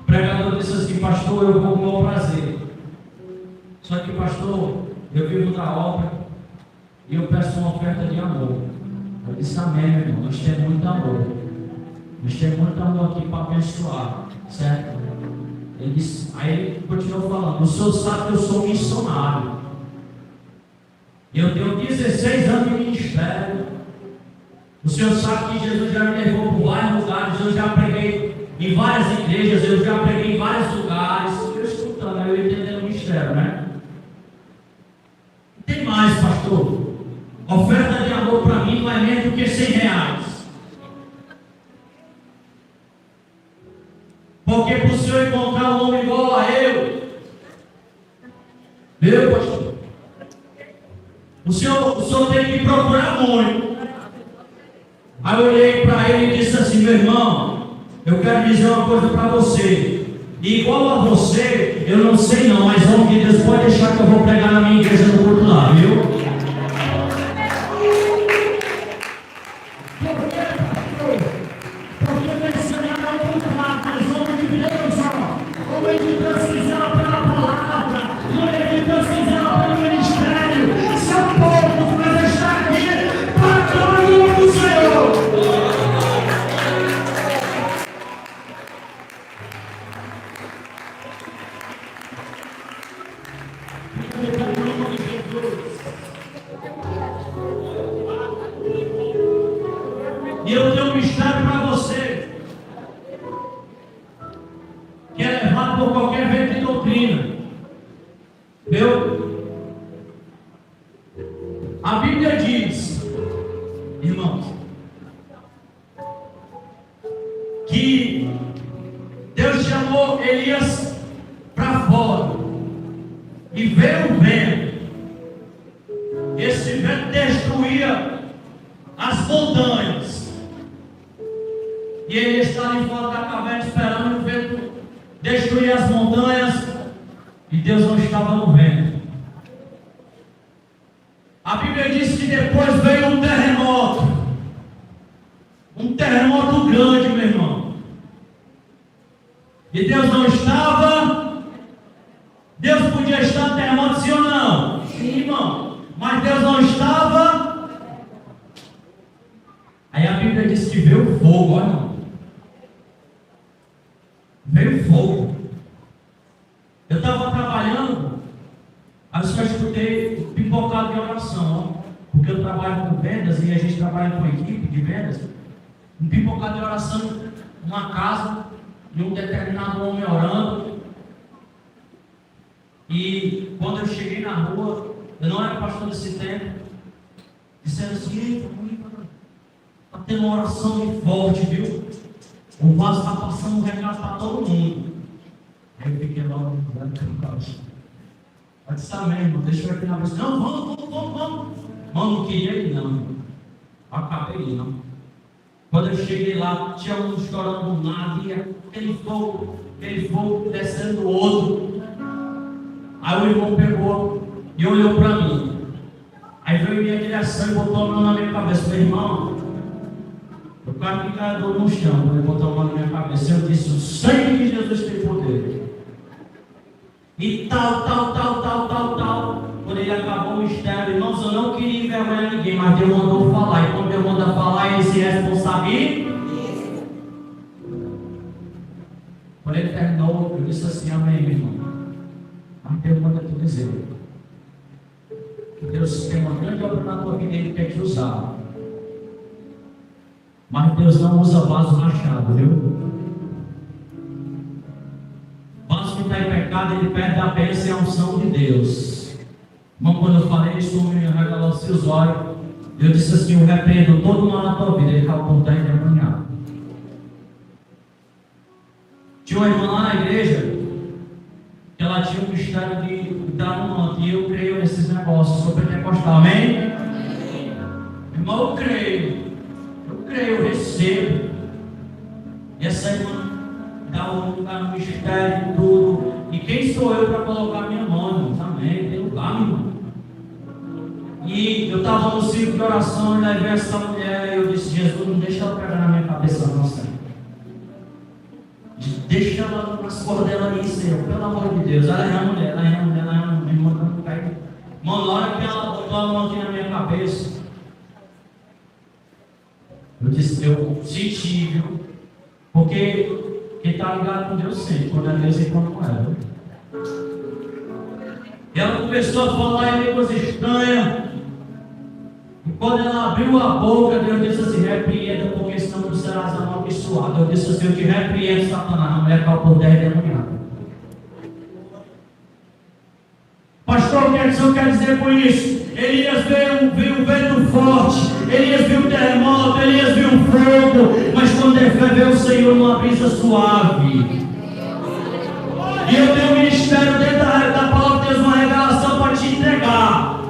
O pregador disse assim: pastor, eu vou com o maior prazer. Só que, pastor, eu vivo da obra e eu peço uma oferta de amor. Eu disse, amém, meu irmão, nós temos muito amor. Nós temos muito amor aqui para abençoar, certo? Ele disse, aí ele continuou falando, o senhor sabe que eu sou missionário. Eu tenho 16 anos de ministério. O senhor sabe que Jesus já me levou por vários lugares. Eu já preguei em várias igrejas. Eu já preguei em vários lugares. Eu escutando, eu entendendo o mistério, né? Tem mais, pastor. Oferta de amor para mim não é menos do que R$100. Porque para o senhor encontrar um homem igual a eu, meu pastor, o senhor tem que procurar muito. Aí eu olhei para ele e disse assim, meu irmão, eu quero dizer uma coisa para você. E igual a você, eu não sei não, mas homem de Deus, pode deixar que eu vou pregar na minha igreja no culto lá, viu? Porque nesse ano é um contrato, mas homem de Deus, ó. Homem de Deus que zela pela palavra, homem de Deus que zela pelo ministério. São poucos, mas está aqui para a glória do Senhor. E eu tenho um mistério para você, que é levado por qualquer vento de doutrina. Viu? A Bíblia diz, irmãos, que Deus chamou Elias para fora e veio o vento. Esse vento destruía as montanhas. E ele está ali fora da caverna esperando o vento destruir as montanhas. E Deus não estava no vento. A Bíblia diz que depois veio um terremoto. Um terremoto grande, meu irmão. E Deus não estava. Deus podia estar no terremoto, sim ou não? Sim, irmão. Mas Deus não estava. Aí a Bíblia diz que veio fogo, olha, irmão. Veio fogo. Eu estava trabalhando, aí eu só escutei pipocado de oração, ó, porque eu trabalho com vendas e a gente trabalha com equipe de vendas. Um pipocado de oração numa casa de um determinado homem orando. E quando eu cheguei na rua, eu não era pastor desse tempo, disseram assim, está tendo uma oração muito forte, viu? O vaso está passando um recado para todo mundo. Aí eu fiquei logo olhando para o caos. Eu disse, mesmo, deixa eu ir na vez. Não, vamos. Mano, não queria ir, não. Acabei ir, não. Quando eu cheguei lá, tinha um chorando do nada, e aquele fogo descendo do outro. Aí o irmão pegou e olhou para mim. Aí veio em minha direção e botou a mão na minha cabeça. Meu irmão, eu quase que caiu no chão quando ele botou a mão na minha cabeça. Eu disse, o sangue de Jesus tem poder. E tal. Quando ele acabou o mistério, irmãos, eu não queria envergonhar ninguém, mas Deus mandou falar. E quando Deus manda falar, ele se responsabiliza. Quando ele terminou, eu disse assim, amém, meu irmão. Mas Deus manda te dizer que Deus tem uma grande obra na tua vida e Ele quer te usar. Mas Deus não usa vaso rachado, viu? Vaso que está em pecado, ele perde a bênção e a unção de Deus. Irmão, quando eu falei isso, o menino regalou seus olhos. Eu disse assim, eu repreendo todo mal na tua vida. Ele acabou de endemoniado. Tinha uma irmã lá na igreja, que ela tinha um mistério de dar no manto. E eu creio nesses negócios, sou pentecostal, amém? Irmão, eu creio, eu recebo. E essa irmã dá um lugar no mistério e tudo. E quem sou eu para colocar minha mão, irmão? Amém, tem lugar, meu irmão. E eu estava no ciclo de oração e levei essa mulher. E eu disse, Jesus, não deixa ela pegar na minha cabeça, não, Senhor. Deixa ela nas cordas dela ali, Senhor, pelo amor de Deus. Ela é a mulher, ela é uma irmã a mão aqui na minha cabeça. Eu disse, eu senti, viu? Porque quem está ligado com Deus sempre, quando é Deus e quando não é. E ela começou a falar em coisa estranha. E quando ela abriu a boca, Deus disse assim, repreenda, porque senão tu serás amaldiçoado. Eu disse assim, eu te repreendo, Satanás, a mulher caiu por 10 demoniados. Pastor, o que o senhor quer dizer com isso? Elias viu um vento forte, Elias viu um terremoto, Elias viu um fogo, mas quando ele foi ver o Senhor numa brisa suave. E eu tenho um ministério dentro da palavra de Deus, uma revelação para te entregar.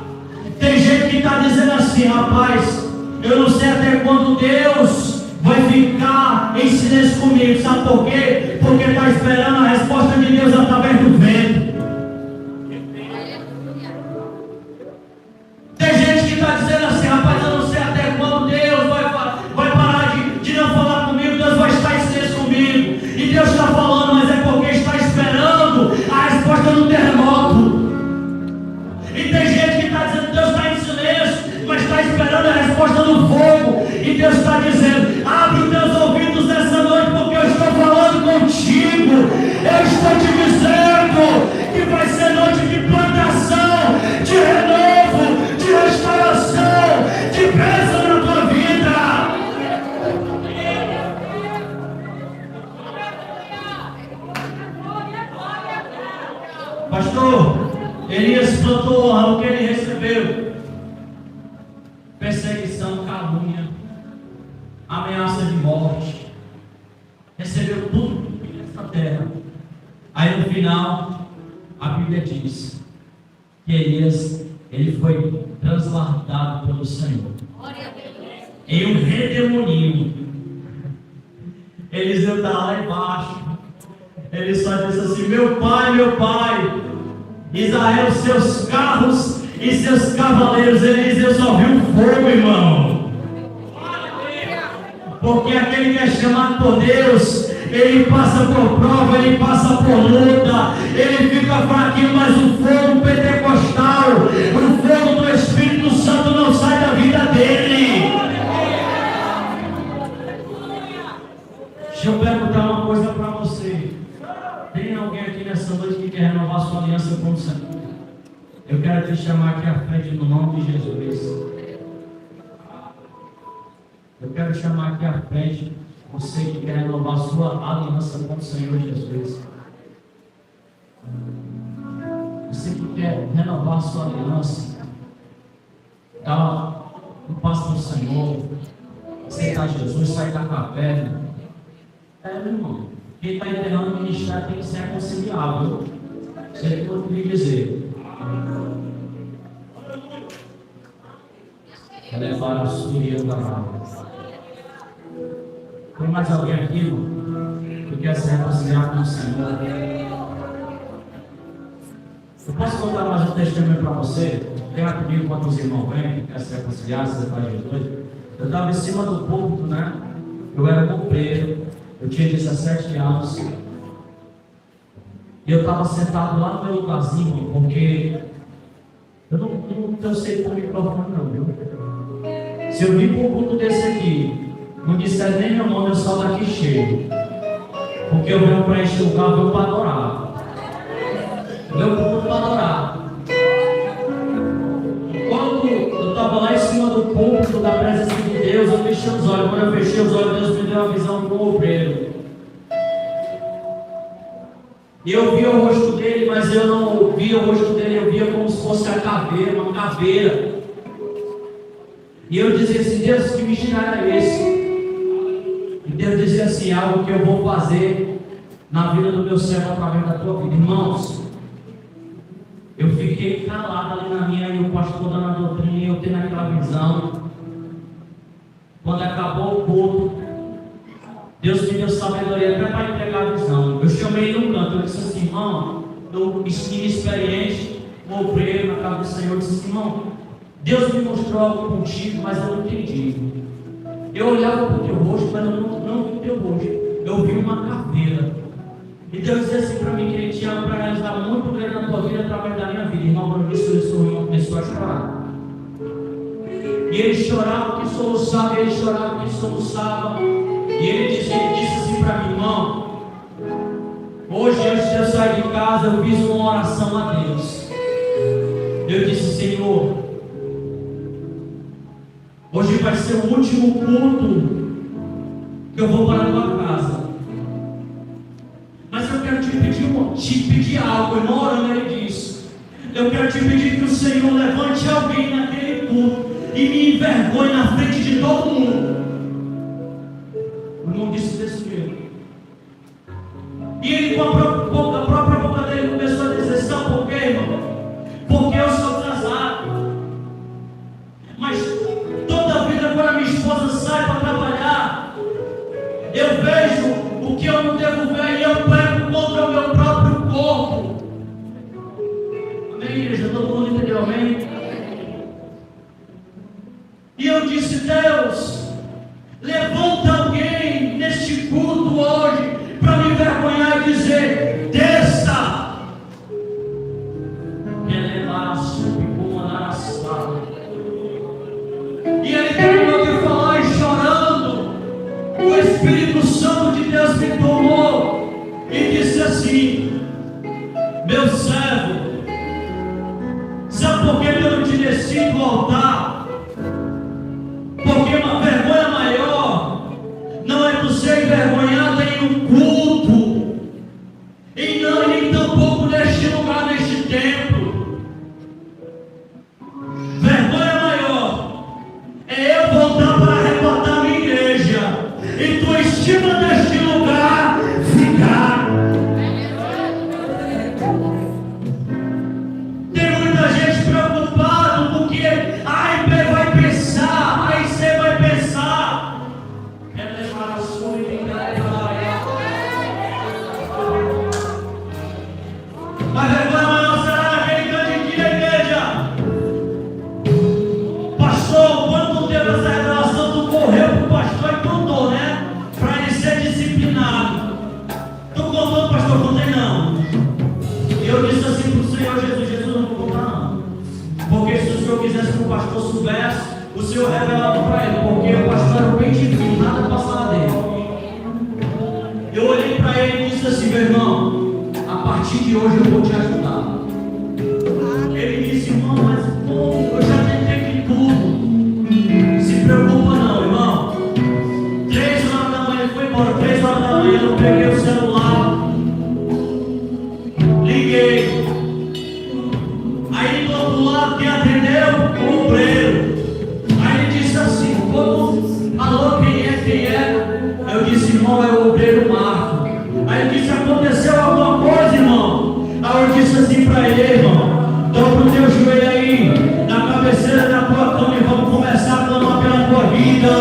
Tem gente que está dizendo assim, rapaz, eu não sei até quando Deus vai ficar em silêncio comigo, sabe por quê? Porque está esperando a resposta de Deus através do vento. Tem gente que está dizendo assim, rapaz, eu não sei até quando Deus vai parar de não falar comigo, Deus vai estar em silêncio comigo. E Deus está falando, mas é porque está esperando a resposta do terremoto. E tem gente que está dizendo, Deus está em silêncio, mas está esperando a resposta do fogo. E Deus está dizendo, abre os teus ouvidos nessa noite, porque eu estou falando contigo. Eu estou te dizendo que vai ser noite de plantação, de renovo, de restauração, de bênção na tua vida. Pastor, Elias plantou o que ele recebeu: perseguição, calúnia, ameaça de morte. Recebeu tudo nessa terra. Aí no final, a Bíblia diz que Elias, ele foi transladado pelo Senhor em um redemoinho. Eliseu está lá embaixo. Ele só disse assim: meu pai, Israel, seus carros e seus cavaleiros. Eliseu só viu fogo, irmão. Porque aquele que é chamado por Deus, ele passa por prova, ele passa por luta, ele fica fraquinho, mas o fogo pentecostal, o fogo do Espírito Santo não sai da vida dele. Deixa eu perguntar uma coisa para você. Tem alguém aqui nessa noite que quer renovar sua aliança com o Senhor? Eu quero te chamar aqui à frente no nome de Jesus. Eu quero chamar aqui à frente você que quer renovar sua aliança com o Senhor Jesus. Você que quer renovar sua aliança, dá um passo para o Senhor, aceitar Jesus, sair da caverna. Meu irmão, quem está enterrando o ministério tem que ser reconciliável. Você tem que me dizer. Levar a sua e eu da. Tem mais alguém aqui, irmão, que quer se reconciliar com o Senhor? Eu posso contar mais um testemunho para você? Venha comigo quando os irmãos vêm, que quer se reconciliar, se levar Jesus. Eu estava em cima do púlpito, né? Eu era compreiro, eu tinha 17 anos. E eu estava sentado lá no meu lugarzinho, porque eu não sei com o microfone não, viu? Se eu vir para um culto desse aqui, não disser nem meu nome, eu saio daqui cheio. Porque eu venho para encher o lugar, eu venho para adorar. Eu venho para adorar. Quando eu estava lá em cima do púlpito da presença de Deus, eu fechei os olhos. Quando eu fechei os olhos, Deus me deu uma visão de um obreiro. E eu via o rosto dele, mas eu não via o rosto dele, eu via como se fosse a caveira, uma caveira. E eu dizia assim: Deus, que mistério é esse? E Deus dizia assim: algo que eu vou fazer na vida do meu servo através da tua vida. Irmãos, eu fiquei calado ali na minha, e o pastor dando a doutrina, e eu tendo aquela visão. Quando acabou o culto, Deus me deu sabedoria até para entregar a visão. Eu chamei ele no canto, eu disse assim: irmão, eu inexperiente, um obreiro na casa do Senhor, eu disse assim: irmão, Deus me mostrou algo contigo, mas eu não entendi. Eu olhava para o teu rosto, mas eu não vi o teu rosto. Eu vi uma caveira. E Deus disse assim para mim que Ele tinha para realizar muito grande na tua vida através da minha vida. Irmão, quando isso, o irmão começou a chorar. E ele chorava que soluçava, ele chorava que soluçava. E ele disse assim para mim: irmão, hoje antes de eu sair de casa eu fiz uma oração a Deus. Eu disse: Senhor, hoje vai ser o último culto que eu vou para a tua casa. Mas eu quero te pedir algo. Irmão, orando, ele disse: eu quero te pedir que o Senhor levante alguém naquele culto e me envergonhe na frente de todo mundo. O irmão disse desse jeito. E ele, com a própria boca dele, começou a dizer: sabe por quê, irmão? Porque eu sou casado. Mas toda a vida, quando a minha esposa sai para trabalhar, eu vejo o que eu não devo ver e eu pego contra o meu próprio corpo. Amém, igreja? Todo mundo entendeu? Amém? E eu disse: Deus, levanta alguém neste culto hoje para me envergonhar e dizer: desça. E ele terminou de falar e chorando. O Espírito Santo de Deus me tomou e disse assim: meu servo, sabe por que eu não te desci do altar? Porque uma vergonha maior não é tu ser envergonhado em um culto, e não, nem tampouco neste lugar, neste templo. Vergonha maior é eu voltar para arrebatar minha igreja e tua estima deste lugar ficar. Tem muita gente preocupada porque A e B vai pensar, A e C vai pensar. É levar a sua identidade. Mas vergonha maior será naquele grande dia, igreja. Pastor, quando tu teve essa revelação, tu correu para o pastor e contou, né? Para ele ser disciplinado. Tu contou, pastor? Contei não. E eu disse assim para o Senhor Jesus: Jesus, não vou contar não. Porque se o Senhor quisesse que o pastor soubesse, o Senhor revelava para ele. Porque o pastor era bem difícil, nada passava dele. Eu olhei para ele e disse assim: meu irmão, a partir de hoje eu vou te ajudar. Ele disse: irmão, mas pô, eu já tentei de tudo. Se preocupa não, irmão. 3 horas da manhã, ele foi embora. 3 horas da manhã eu peguei o celular, liguei. Aí do outro lado, quem atendeu? O obreiro. Aí ele disse assim: alô, quem é? Quem é? Eu disse: irmão, é o obreiro Marco. Aí ele disse: aconteceu alguma coisa, irmão? Aí eu disse assim para ele: irmão, dobra o teu joelho aí na cabeceira da tua cama e vamos começar a clamar pela tua vida.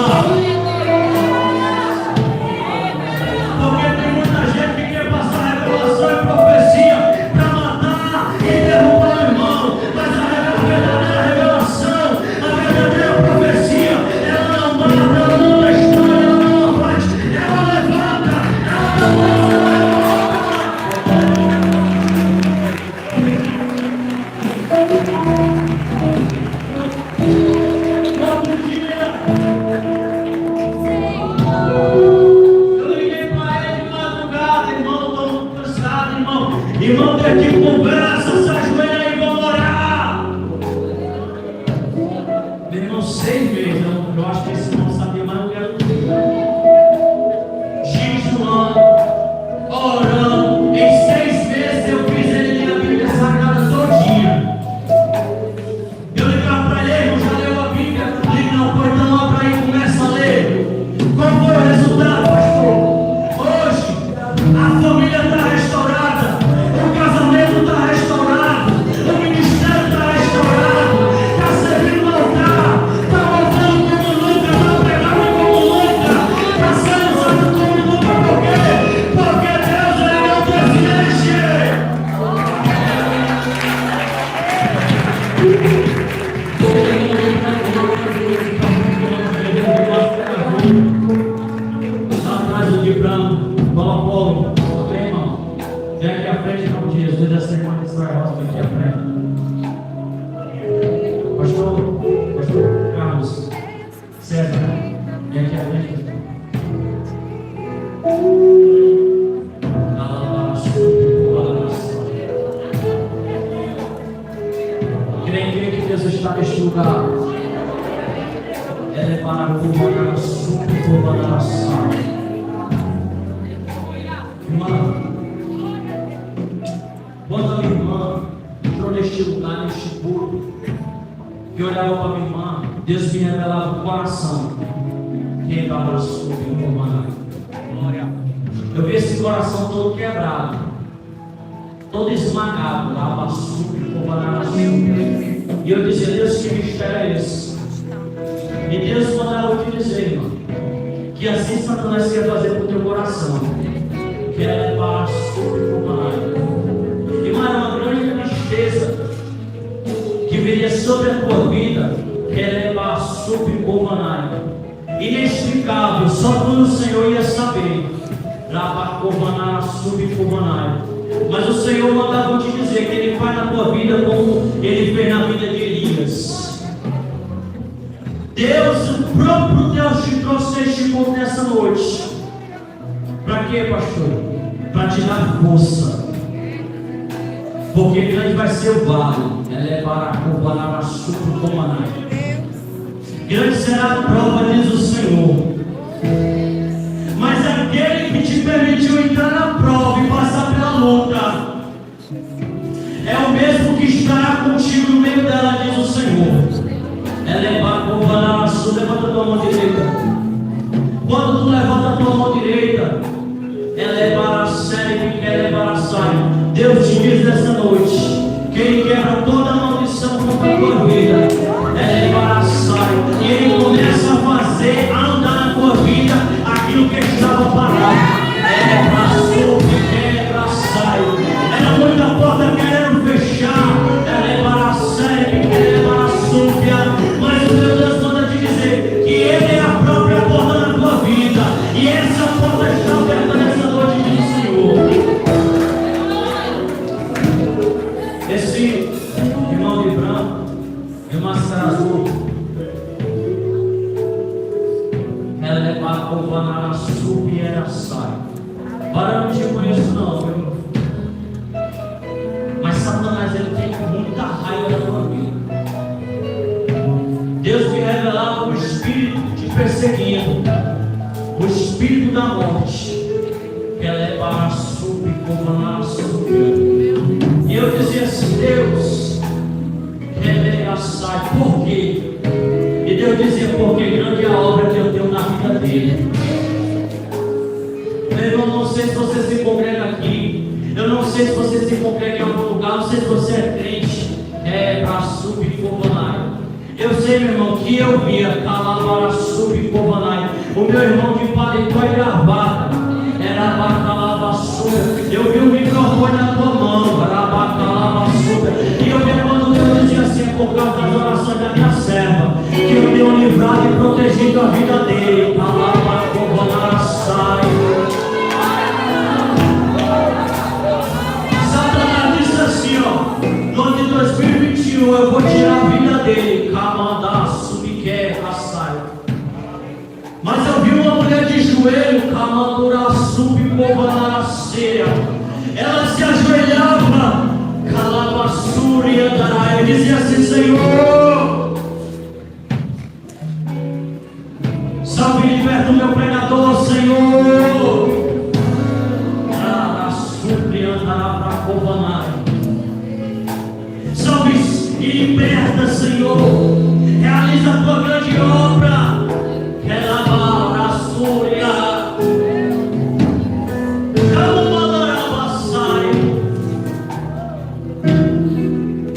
Porque tem muita gente que quer passar revelação e profecia para matar e derrubar o irmão. Mas a verdadeira revelação, a verdadeira profecia, ela não mata, ela não destrói, ela não abate, ela levanta, ela irmão, tem aqui conversa, se ajoelha aí, vamos orar. Meu irmão, 6 meses, eu acho que esse irmão sabia mais do que eu. Jejuando, orando, em 6 meses eu fiz ele ler a Bíblia Sagrada todinha. Eu ligava para ele: irmão, já leu a Bíblia? Ele: não, pô, então abra aí e começa a ler. Qual foi o resultado, pastor? Hoje, a família está restaurada. O casamento está restaurado, o ministério está restaurado, está servindo no altar, está louvando como nunca, está pregando como nunca, está sendo usado como nunca. Por quê? Porque Deus é não desiste. Está atrás do Gibran, fala Paulo, bem, irmão. Vem aqui à frente, em nome de Jesus, essa irmã de Israel, vem aqui à frente. Pastor Carlos. Quem crê que Deus está neste lugar? Ela é para a curva da sua curva da sala. Irmã, quando a minha irmã entrou neste lugar, neste culto, que olhava para a minha irmã, Deus me revelava o coração. Quem estava sobre o comando? Eu vi esse coração todo quebrado, todo esmagado, lá e eu dizia: Deus, que mistério é esse? E Deus mandava eu te dizer, irmão, que assim Satanás quer fazer com o teu coração, quer levar sobre o comando. E uma grande tristeza que viria sobre a tua vida, quer levar sobre o comando. Inexplicável, só quando o Senhor ia saber. Mas o Senhor mandava te dizer que Ele faz na tua vida como Ele fez na vida de Elias. Deus, o próprio Deus, te trouxe este ponto nessa noite. Para quê, pastor? Para te dar força. Porque grande vai ser o vale. Grande será a prova, diz o Senhor. Mas aquele que te permitiu entrar na prova e passar pela luta é o mesmo que estará contigo no meio dela, diz o Senhor. Levanta a tua mão direita. Quando tu levanta a tua mão direita, elevar a série que quer levar a saia. Deus te diz nessa noite que Ele quebra toda a maldição contra a tua vida. Elevar a saia. E Ele começa a fazer, a andar na tua vida aquilo que estava parado. Quebra a saia. Era muita porta querendo fechar. Elevar a série que quer levar a súbia. Mas o meu Deus manda te dizer que Ele é a própria porta da tua vida. E essa porta está aberta nessa noite, diz o Senhor. Esse irmão de branco e máscara azul, ela levava com o vanara sub e era sai. Para não te conheço não, meu. Mas Satanás, ele tem muita raiva da tua vida. Deus me revelava o espírito te perseguindo, o espírito da morte, que é levar a sub e com o vanara sub. E eu dizia assim: Deus, sai, por quê? E Deus dizia: porque grande é a obra que eu tenho na vida dele. Meu irmão, não sei se você se congrega aqui, eu não sei se você se congrega em algum lugar, não sei se você é crente, para subcobanai. Eu sei, meu irmão, que eu via Calabara subcobanai, o meu irmão de paletó e gravata, era Bacalabassuda. Eu vi o microfone na tua mão, era Bacalabassuda. E eu vi quando Deus dizia assim: é por causa das orações da minha serva, que eu tenho livrado e protegido a vida dele. Sai. Satanás disse assim: ó, no ano de 2021 eu vou tirar a vida dele. Camadaço, me quer, sai. Mas eu vi uma mulher de joelho, Camadura subcobanaraceia. Ela se ajoelhava, Calabassuri e andarai. Eu dizia assim: Senhor, salve e liberta o meu pregador, Senhor. Salve e liberta, Senhor. Realiza a tua grande obra.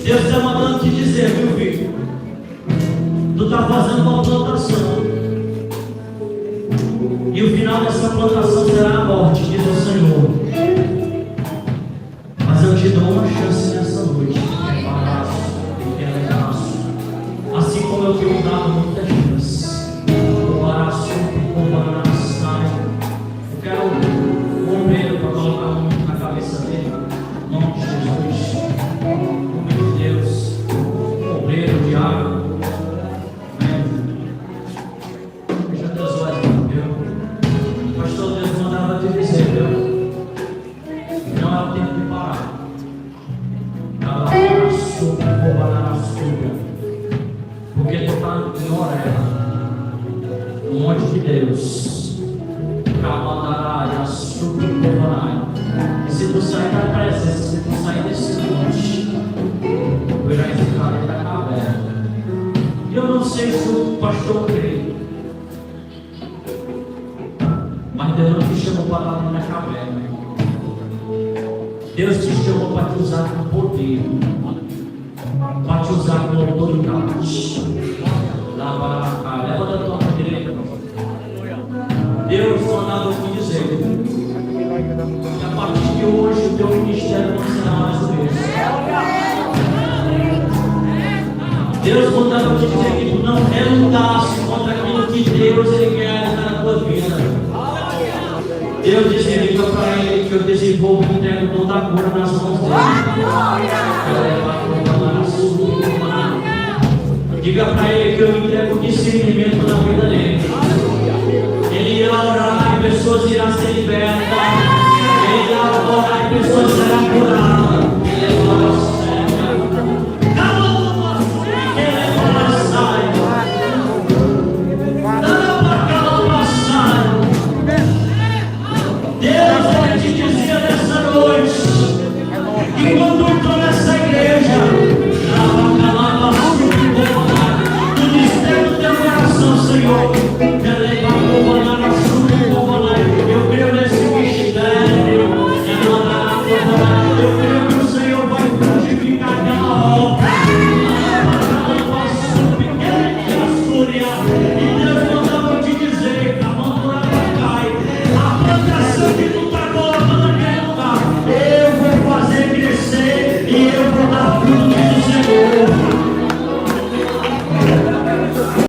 Deus está mandando te dizer, viu, filho? Tu está fazendo uma plantação, e o final dessa plantação será a morte, diz o Senhor. Mas eu te dou uma chance nessa noite. Assim como eu tenho dado muitas chances. Eu quero um bombeiro para colocar a mão na cabeça dele. Em nome de Jesus. Em nome de Deus. Bombeiro de água. Fecha teus olhos, meu. Pastor, Deus mandava te dizer, meu. Não é o tempo de parar. Porque tu está em Orela, no monte de Deus. E se tu sair da presença, se tu sair desse monte, tu irás entrar dentro da caverna. E eu não sei se o pastor crê, mas Deus não te chamou para lá na caverna. Deus te chamou para te usar com poder, para te usar com autoridade. Levanta a tua mão direita. Deus mandava eu te dizer que a partir de hoje o teu ministério não será mais o mesmo. Deus mandava eu te dizer que tu não relutasse contra aquilo que Deus ele quer realizar na tua vida. Deus dizia para ele que eu desenvolvo e entrego toda a cura nas mãos dele. Diga para ele que eu entrego discernimento na vida dele. Ele irá orar e pessoas irão ser libertas. Ele irá orar e pessoas serão curadas.